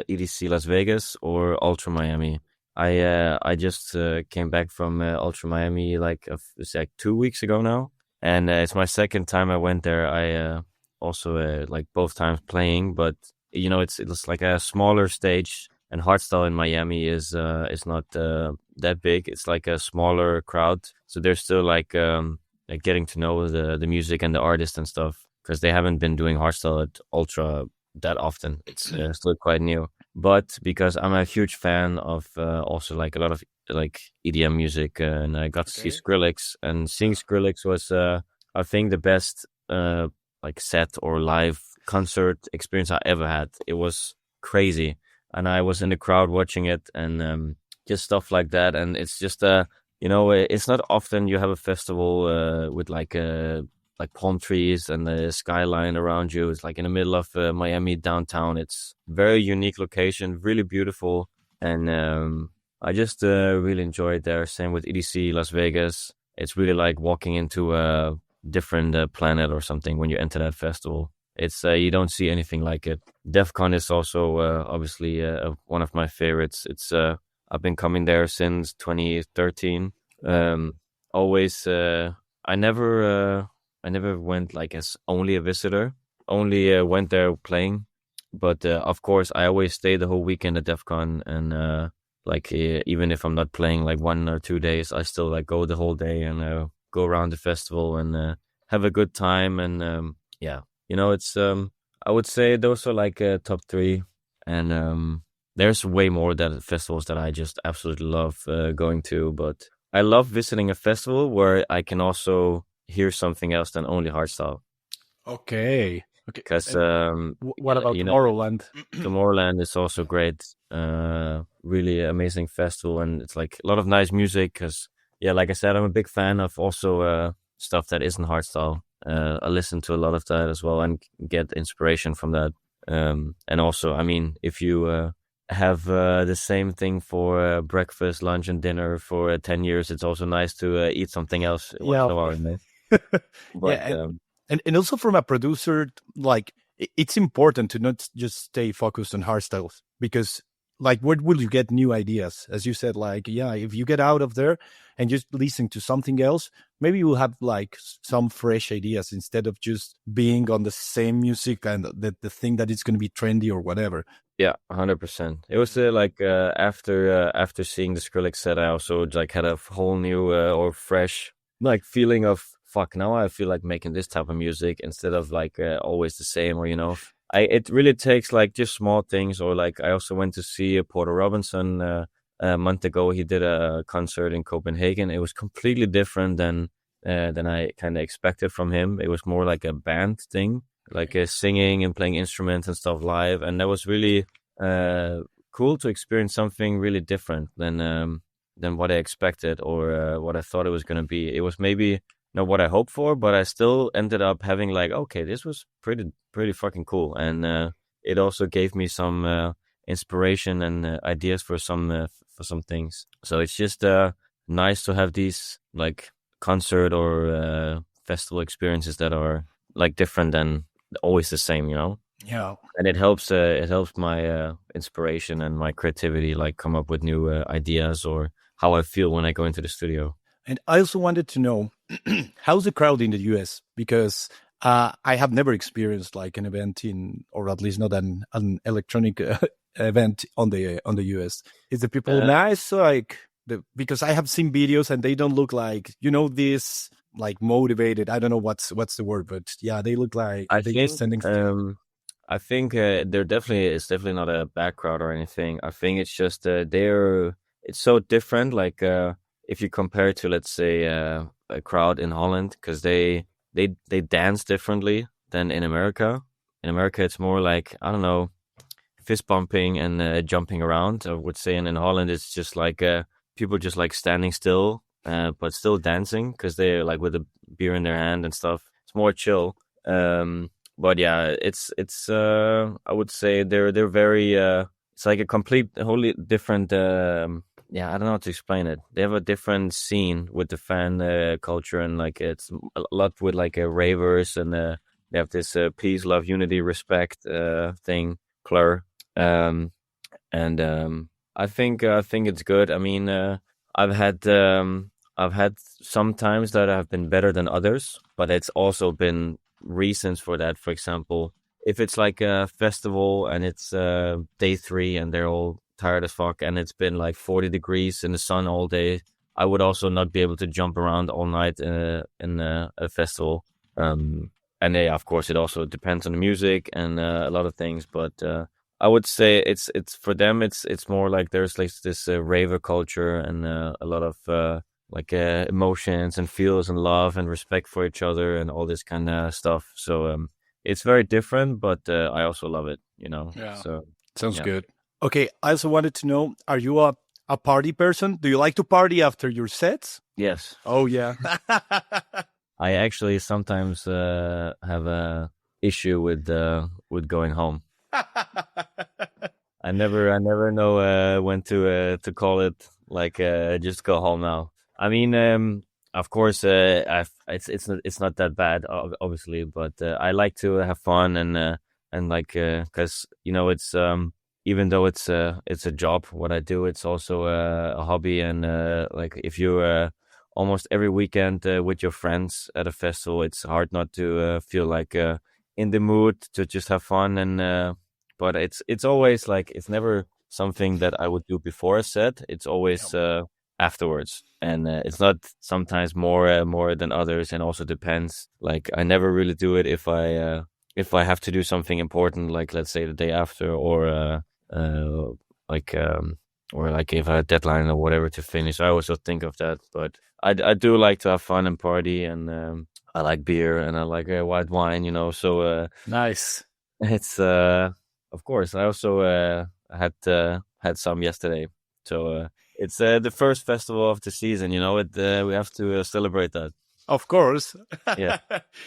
EDC Las Vegas or Ultra Miami. I just came back from Ultra Miami it's like 2 weeks ago now, and it's my second time I went there. I also like both times playing, but it's like a smaller stage, and Hardstyle in Miami is not that big. It's like a smaller crowd, so they're still like getting to know the music and the artist and stuff, because they haven't been doing hardstyle at Ultra that often. It's still quite new. But because I'm a huge fan of also like a lot of like EDM music, and I got to see Skrillex, and seeing Skrillex was I think the best like set or live concert experience I ever had. It was crazy, and I was in the crowd watching it, and just stuff like that. And it's just it's not often you have a festival with like palm trees and the skyline around you. It's like in the middle of Miami downtown. It's very unique location, really beautiful, and I just really enjoyed there. Same with EDC Las Vegas. It's really like walking into a different planet or something when you enter that festival. It's you don't see anything like it. DEF CON is also obviously one of my favorites. It's I've been coming there since 2013. Always I never went like as only a visitor. Only went there playing, but of course I always stay the whole weekend at DEF CON, and even if I'm not playing like 1 or 2 days, I still like go the whole day and go around the festival and have a good time. And it's I would say those are like top three, and there's way more that festivals that I just absolutely love going to, but I love visiting a festival where I can also hear something else than only hardstyle. Okay. Okay. Because What about Tomorrowland? Tomorrowland is also great. Really amazing festival, and it's like a lot of nice music. Because like I said, I'm a big fan of also stuff that isn't hardstyle. I listen to a lot of that as well and get inspiration from that. And also, I mean, if you have the same thing for breakfast, lunch, and dinner for 10 years, it's also nice to eat something else once in a while. But, and also from a producer, like it's important to not just stay focused on hardstyles, because like where will you get new ideas? As you said, like if you get out of there and just listen to something else, maybe you'll have like some fresh ideas instead of just being on the same music and the thing that is going to be trendy or whatever. Yeah, 100%. It was after seeing the Skrillex set, I also like had a whole new or fresh like feeling of fuck. Now I feel like making this type of music instead of like always the same, or it really takes like just small things. Or like I also went to see Porter Robinson a month ago. He did a concert in Copenhagen. It was completely different than I kind of expected from him. It was more like a band thing, like singing and playing instruments and stuff live, and that was really cool to experience something really different than what I expected or what I thought it was going to be. It was maybe not what I hoped for, but I still ended up having like, okay, this was pretty fucking cool, and it also gave me some inspiration and ideas for some things. So it's just nice to have these like concert or festival experiences that are like different than always the same, Yeah. And it helps my inspiration and my creativity like come up with new ideas or how I feel when I go into the studio. And I also wanted to know how's the crowd in the US, because I have never experienced like an event or at least not an electronic event on the US. Is the people nice? Like because I have seen videos and they don't look like this like motivated. I don't know what's the word, but yeah, they look like they're sending. I think it's definitely not a bad crowd or anything. I think it's just it's so different. Like if you compare to, let's say, a crowd in Holland, because they dance differently than in America. In America, it's more like, I don't know, fist bumping and jumping around. I would say, and in Holland, it's just like people just like standing still, but still dancing because they're like with a beer in their hand and stuff. It's more chill. But yeah, it's I would say they're very it's like a wholly different. Yeah, I don't know how to explain it. They have a different scene with the fan culture, and like it's a lot with like ravers, and they have this peace, love, unity, respect thing, Clur. And I think it's good. I mean, I've had I've had some times that have been better than others, but it's also been reasons for that. For example, if it's like a festival and it's day 3 and they're all tired as fuck and it's been like 40 degrees in the sun all day, I would also not be able to jump around all night in a festival. And yeah, of course, it also depends on the music and a lot of things. But I would say it's for them. It's more like there's like this raver culture and a lot of like emotions and feels and love and respect for each other and all this kind of stuff. So it's very different, but I also love it. You know. Yeah. So sounds good. Okay, I also wanted to know: are you a party person? Do you like to party after your sets? Yes. Oh yeah. I actually sometimes have a issue with going home. I never know when to call it, like just go home now. I mean, of course, it's not that bad, obviously, but I like to have fun and like because you know it's even though it's a job, what I do, it's also a hobby, and like if you almost every weekend with your friends at a festival, it's hard not to feel like in the mood to just have fun. And but it's always like, it's never something that I would do before a set. It's always afterwards, and it's not sometimes more than others, and also depends. Like I never really do it if I have to do something important, like let's say the day after, or like or like if I have a deadline or whatever to finish. I also think of that, but I do like to have fun and party, and I like beer and I like white wine, you know. So nice. It's of course I also had some yesterday. So it's the first festival of the season, you know. We have to celebrate that. Of course. Yeah,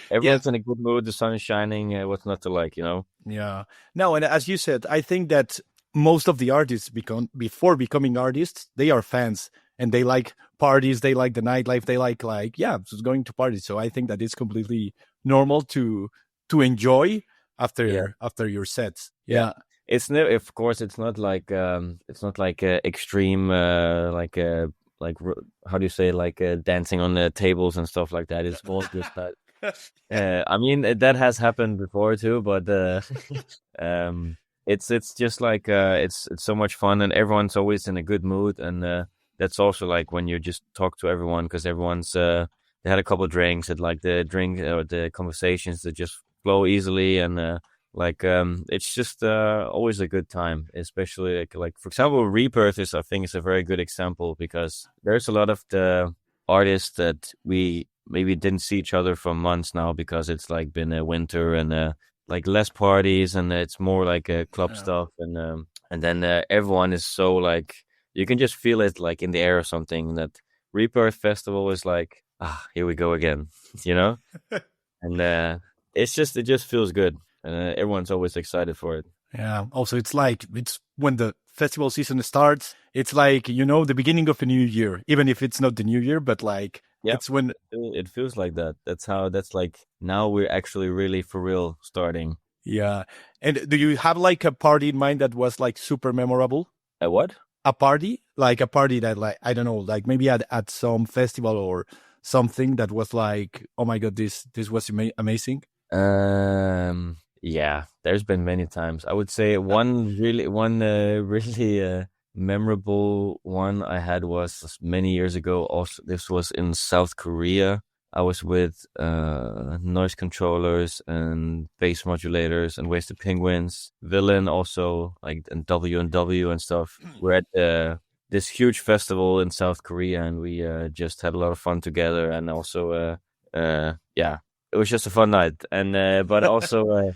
everyone's in a good mood. The sun is shining. What's not to like, you know? Yeah. No, and as you said, I think that most of the artists before becoming artists, they are fans and they like parties. They like the nightlife. They like just going to parties. So I think that it's completely normal to enjoy after your sets. Yeah. It's of course it's not like extreme like how do you say, like dancing on the tables and stuff like that. It's more just that. I mean, that has happened before too, but it's just like it's so much fun, and everyone's always in a good mood, and that's also like when you just talk to everyone, because everyone's they had a couple of drinks, and like the drink or the conversations that just flow easily, and it's just always a good time, especially like for example, REBiRTH I think is a very good example, because there's a lot of the artists that we maybe didn't see each other for months now, because it's like been a winter and like less parties, and it's more like club stuff, and then everyone is so like, you can just feel it like in the air or something, that REBiRTH Festival is like, here we go again, you know. And it just feels good. Everyone's always excited for it. Yeah. Also, it's when the festival season starts, it's like, you know, the beginning of a new year, even if it's not the new year, but like, it's when it feels like that. That's like, now we're actually really for real starting. Yeah. And do you have like a party in mind that was like super memorable? A what? A party? Like a party that, like, I don't know, like maybe at some festival or something that was like, oh my God, this was amazing. Yeah, there's been many times. I would say one really memorable one I had was many years ago. Also, this was in South Korea. I was with noise controllers and bass modulators and Wasted Penguins, Villain also, like, and W and stuff. We're at the this huge festival in South Korea, and we just had a lot of fun together, and also yeah, it was just a fun night. And but also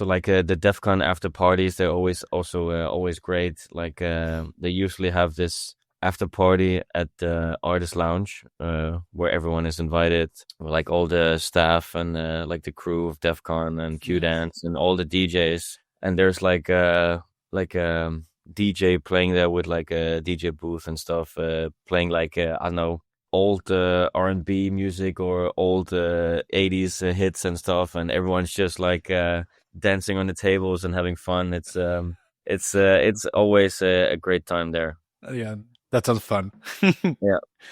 like the DEF CON after parties, they're always great. Like they usually have this after party at the artist lounge where everyone is invited, like all the staff and like the crew of DEF CON and Q Dance and all the DJs. And there's like DJ playing there with like a DJ booth and stuff, playing like I don't know, old R&B music or old 80s hits and stuff, and everyone's just like dancing on the tables and having fun. It's always a great time there. Yeah, that sounds fun.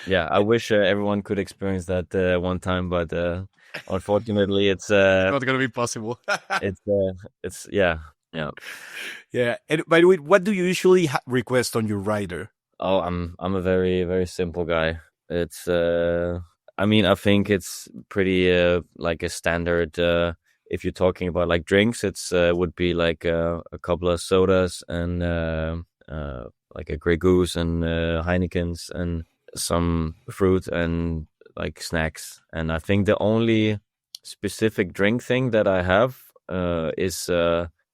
Yeah. I wish everyone could experience that one time, but unfortunately, it's not gonna be possible. it's yeah. Yeah. And by the way, what do you usually request on your rider? Oh, I'm a very, very simple guy. It's I mean, I think it's pretty like a standard. If you're talking about like drinks, it's would be like a couple of sodas and like a Grey Goose and Heinekens and some fruit and like snacks. And I think the only specific drink thing that I have is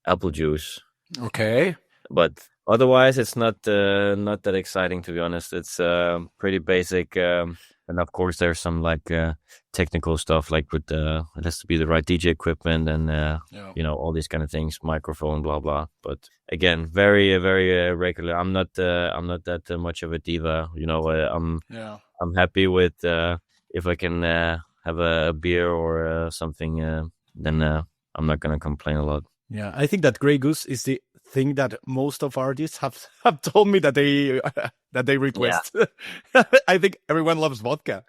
apple juice. Okay. But otherwise, it's not that exciting, to be honest. It's pretty basic. And of course, there's some like technical stuff, like with it has to be the right DJ equipment and you know, all these kind of things, microphone, blah blah. But again, very very regular. I'm not that much of a diva. You know, I'm happy with if I can have a beer or something. Then I'm not gonna complain a lot. Yeah, I think that Grey Goose is the thing that most of artists have told me that they request. Yeah. I think everyone loves vodka.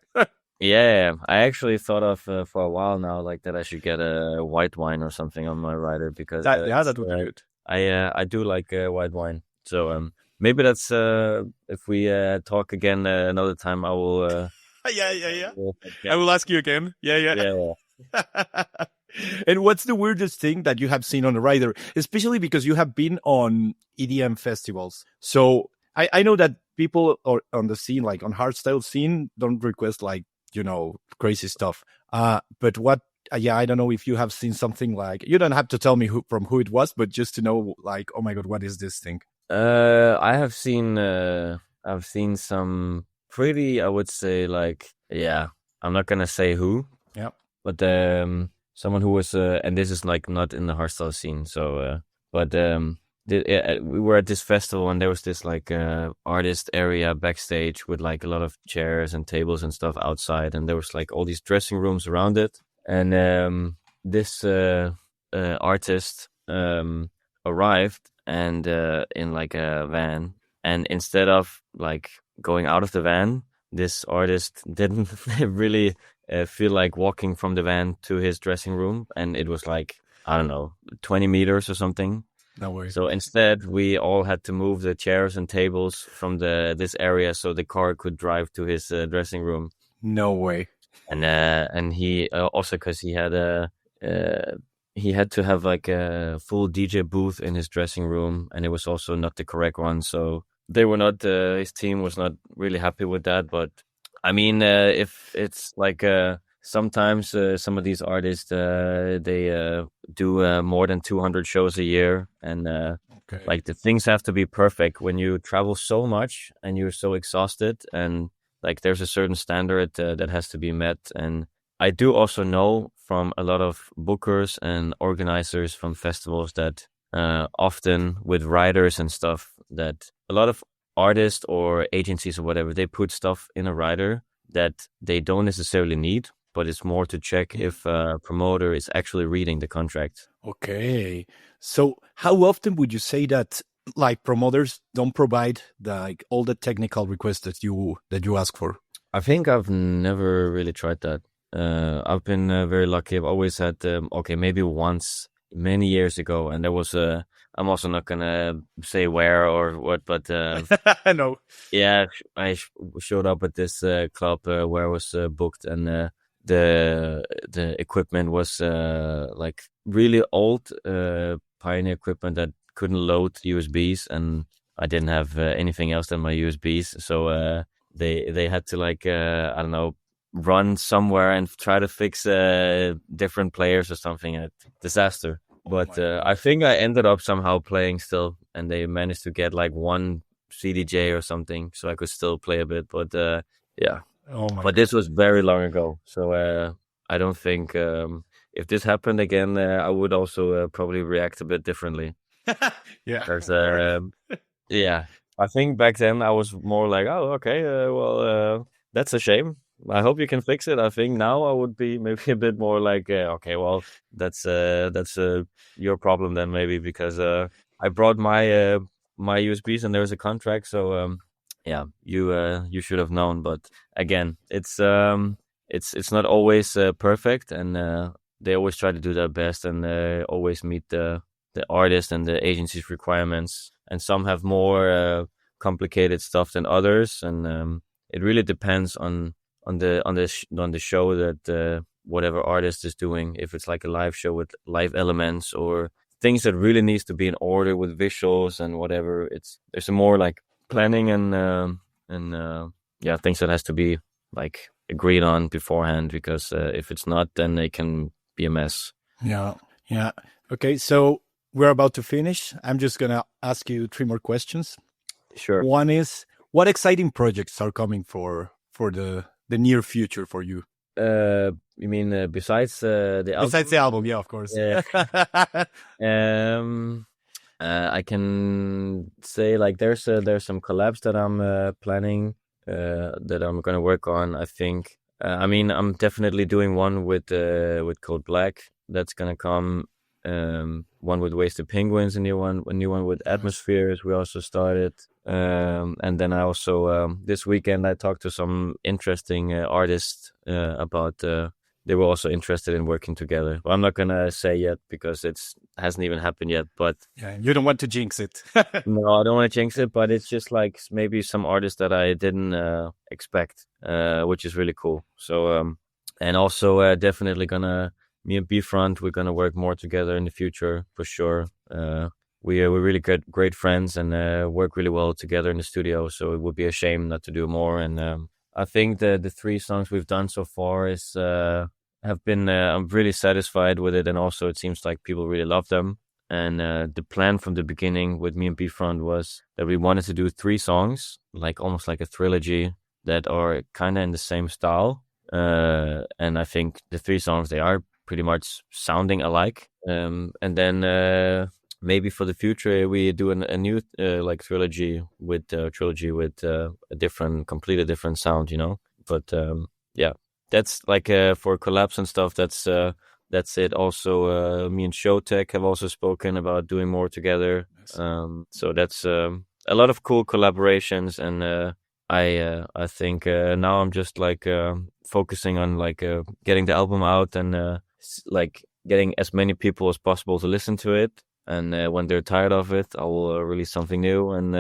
Yeah, I actually thought of for a while now, like that I should get a white wine or something on my rider because that would be good. I do like white wine, so maybe that's if we talk again another time, I will. Yeah. I will ask you again. Yeah. And what's the weirdest thing that you have seen on a rider, especially because you have been on EDM festivals? So I know that people on the scene, like on hardstyle scene, don't request like, you know, crazy stuff. But what? I don't know if you have seen something like. You don't have to tell me who it was, but just to know, like, oh my god, what is this thing? I've seen some pretty, I would say, like, yeah, I'm not gonna say who. Yeah. But someone who was, and this is like not in the hardstyle scene, so but we were at this festival and there was this like artist area backstage with like a lot of chairs and tables and stuff outside, and there was like all these dressing rooms around it, and this artist arrived and in like a van, and instead of like going out of the van, this artist didn't really feel like walking from the van to his dressing room, and it was like, I don't know, 20 meters or something. No worries. So instead, we all had to move the chairs and tables from this area so the car could drive to his dressing room. No way. And he also, because he had to have like a full DJ booth in his dressing room, and it was also not the correct one. So they were not. His team was not really happy with that, but. I mean, if it's like sometimes some of these artists they do more than 200 shows a year, and like the things have to be perfect when you travel so much and you're so exhausted, and like there's a certain standard that has to be met. And I do also know from a lot of bookers and organizers from festivals that often with riders and stuff, that a lot of artists or agencies or whatever, they put stuff in a rider that they don't necessarily need, but it's more to check if a promoter is actually reading the contract. Okay. So how often would you say that like promoters don't provide like all the technical requests that you ask for? I think I've never really tried that. I've been very lucky. I've always had maybe once many years ago, and there was I'm also not gonna say where or what, but no. Yeah, I showed up at this club where I was booked, and the equipment was like really old Pioneer equipment that couldn't load USBs, and I didn't have anything else than my USBs, so they had to like I don't know, run somewhere and try to fix different players or something. Disaster. But I think I ended up somehow playing still, and they managed to get like one CDJ or something, so I could still play a bit. But yeah, Oh my but God. this was very long ago, so I don't think if this happened again, I would also probably react a bit differently. Yeah. Because Fair enough. yeah, I think back then I was more like, oh, okay, well, that's a shame. I hope you can fix it. I think now I would be maybe a bit more like, okay, well, that's your problem then maybe, because I brought my USBs and there's a contract, so yeah, you should have known. But again, it's not always perfect, and they always try to do their best and always meet the artist and the agency's requirements, and some have more complicated stuff than others, and it really depends on the show that whatever artist is doing. If it's like a live show with live elements or things that really needs to be in order with visuals and whatever, there's a more like planning and yeah, things that has to be like agreed on beforehand, because if it's not, then it can be a mess. Yeah. Yeah. Okay. So we're about to finish. I'm just going to ask you 3 more questions. Sure. One is, what exciting projects are coming for the near future for you? You mean besides the album? Besides the album, yeah, of course. Yeah. I can say like there's some collabs that I'm planning that I'm gonna work on. I think. I mean, I'm definitely doing one with Code Black that's gonna come. One with Wasted Penguins, a new one with Atmospheres. We also started, and then I also this weekend I talked to some interesting artists about. They were also interested in working together. Well, I'm not gonna say yet because it hasn't even happened yet. But yeah, you don't want to jinx it. no, I don't want to jinx it. But it's just like maybe some artists that I didn't expect, which is really cool. So and also definitely gonna. Me and B-Front, we're gonna work more together in the future for sure. We're really great friends and work really well together in the studio. So it would be a shame not to do more. And I think the 3 songs we've done so far have been. I'm really satisfied with it, and also it seems like people really love them. And the plan from the beginning with me and B-Front was that we wanted to do 3 songs, like almost like a trilogy, that are kind of in the same style. And I think the 3 songs, they are pretty much sounding alike, and then maybe for the future we do a new like trilogy with a completely different sound, you know. But yeah, that's like for collabs and stuff. That's it. Also, me and Showtech have also spoken about doing more together. So that's a lot of cool collaborations, and I think now I'm just like focusing on like getting the album out and like getting as many people as possible to listen to it, and when they're tired of it, I will release something new, and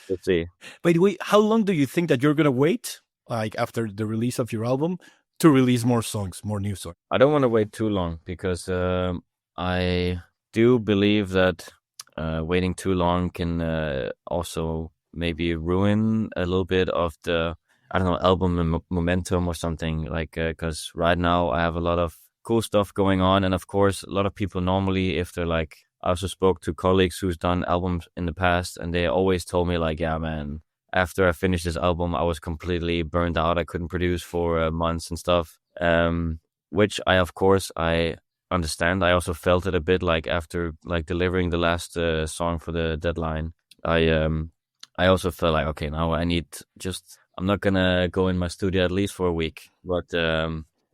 let's see. By the way, how long do you think that you're gonna wait, like after the release of your album, to release more songs, more new songs? I don't want to wait too long, because I do believe that waiting too long can also maybe ruin a little bit of the, I don't know, album momentum or something, like because right now I have a lot of cool stuff going on, and of course a lot of people normally, if they're like, I also spoke to colleagues who's done albums in the past, and they always told me like, yeah man, after I finished this album I was completely burned out, I couldn't produce for months and stuff, which I understand. I also felt it a bit like after like delivering the last song for the deadline. I also felt like, okay, now I'm not gonna go in my studio at least for a week. But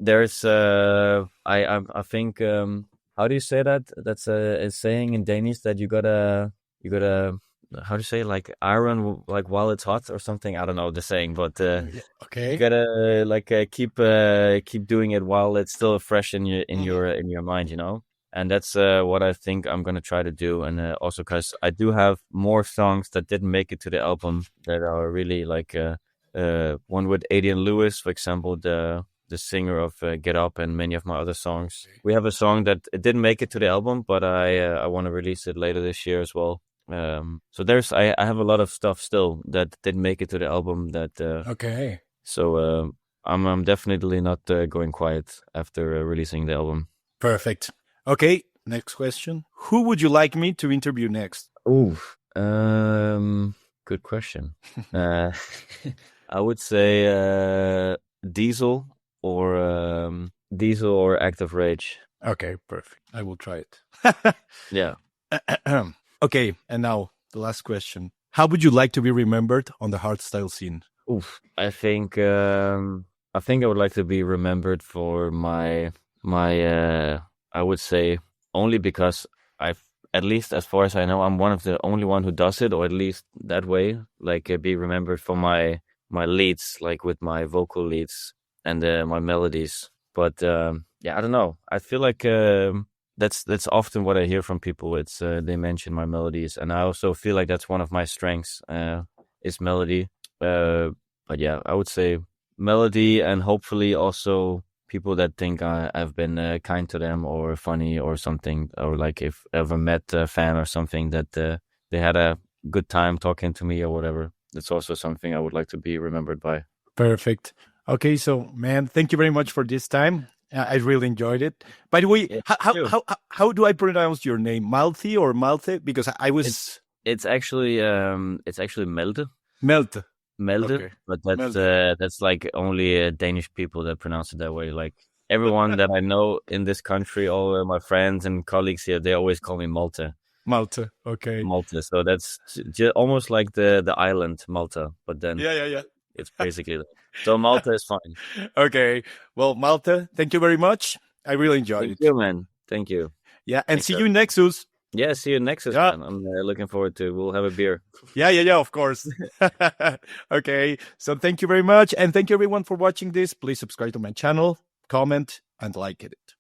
there's I think how do you say that? That's a saying in Danish that you gotta how do you say, like iron like while it's hot or something? I don't know the saying, but okay, you gotta like keep doing it while it's still fresh in your mind, you know. And that's what I think I'm gonna try to do, and also because I do have more songs that didn't make it to the album that are really like one with Adrian Lewis, for example, the singer of Get Up, and many of my other songs. We have a song that it didn't make it to the album, but I want to release it later this year as well. So I have a lot of stuff still that didn't make it to the album. Okay. So I'm definitely not going quiet after releasing the album. Perfect. Okay, next question. Who would you like me to interview next? Ooh, good question. I would say Diesel or Active Rage. Okay, perfect. I will try it. Yeah. Okay, and now the last question. How would you like to be remembered on the hardstyle scene? Oof. I think I would like to be remembered for my I would say only because at least as far as I know, I'm one of the only one who does it, or at least that way, like be remembered for my leads, like with my vocal leads and my melodies. But yeah, I don't know. I feel like that's often what I hear from people. It's they mention my melodies, and I also feel like that's one of my strengths is melody. But yeah, I would say melody, and hopefully also people that think I've been kind to them or funny or something, or like if ever met a fan or something that they had a good time talking to me or whatever. That's also something I would like to be remembered by. Perfect. Okay, so man, thank you very much for this time. I really enjoyed it. By the way, Yeah, how do I pronounce your name? Malthi or Malte? Because I was It's actually Melde. Melt. Melde, Okay. but Melde. that's like only Danish people that pronounce it that way. Like everyone that I know in this country, all my friends and colleagues here, they always call me Malta. Malta. Okay. Malta. So that's almost like the island Malta, but then Yeah. it's basically that. So Malta is fine. Okay. Well, Malta, thank you very much. I really enjoyed Thank it. you, man. Thank you. Yeah, and Thanks, see you in Nexus. Yeah, see you Nexus, Yeah. man. I'm looking forward to. We'll have a beer. Yeah, of course. Okay, so thank you very much. And thank you everyone for watching this. Please subscribe to my channel, comment, and like it.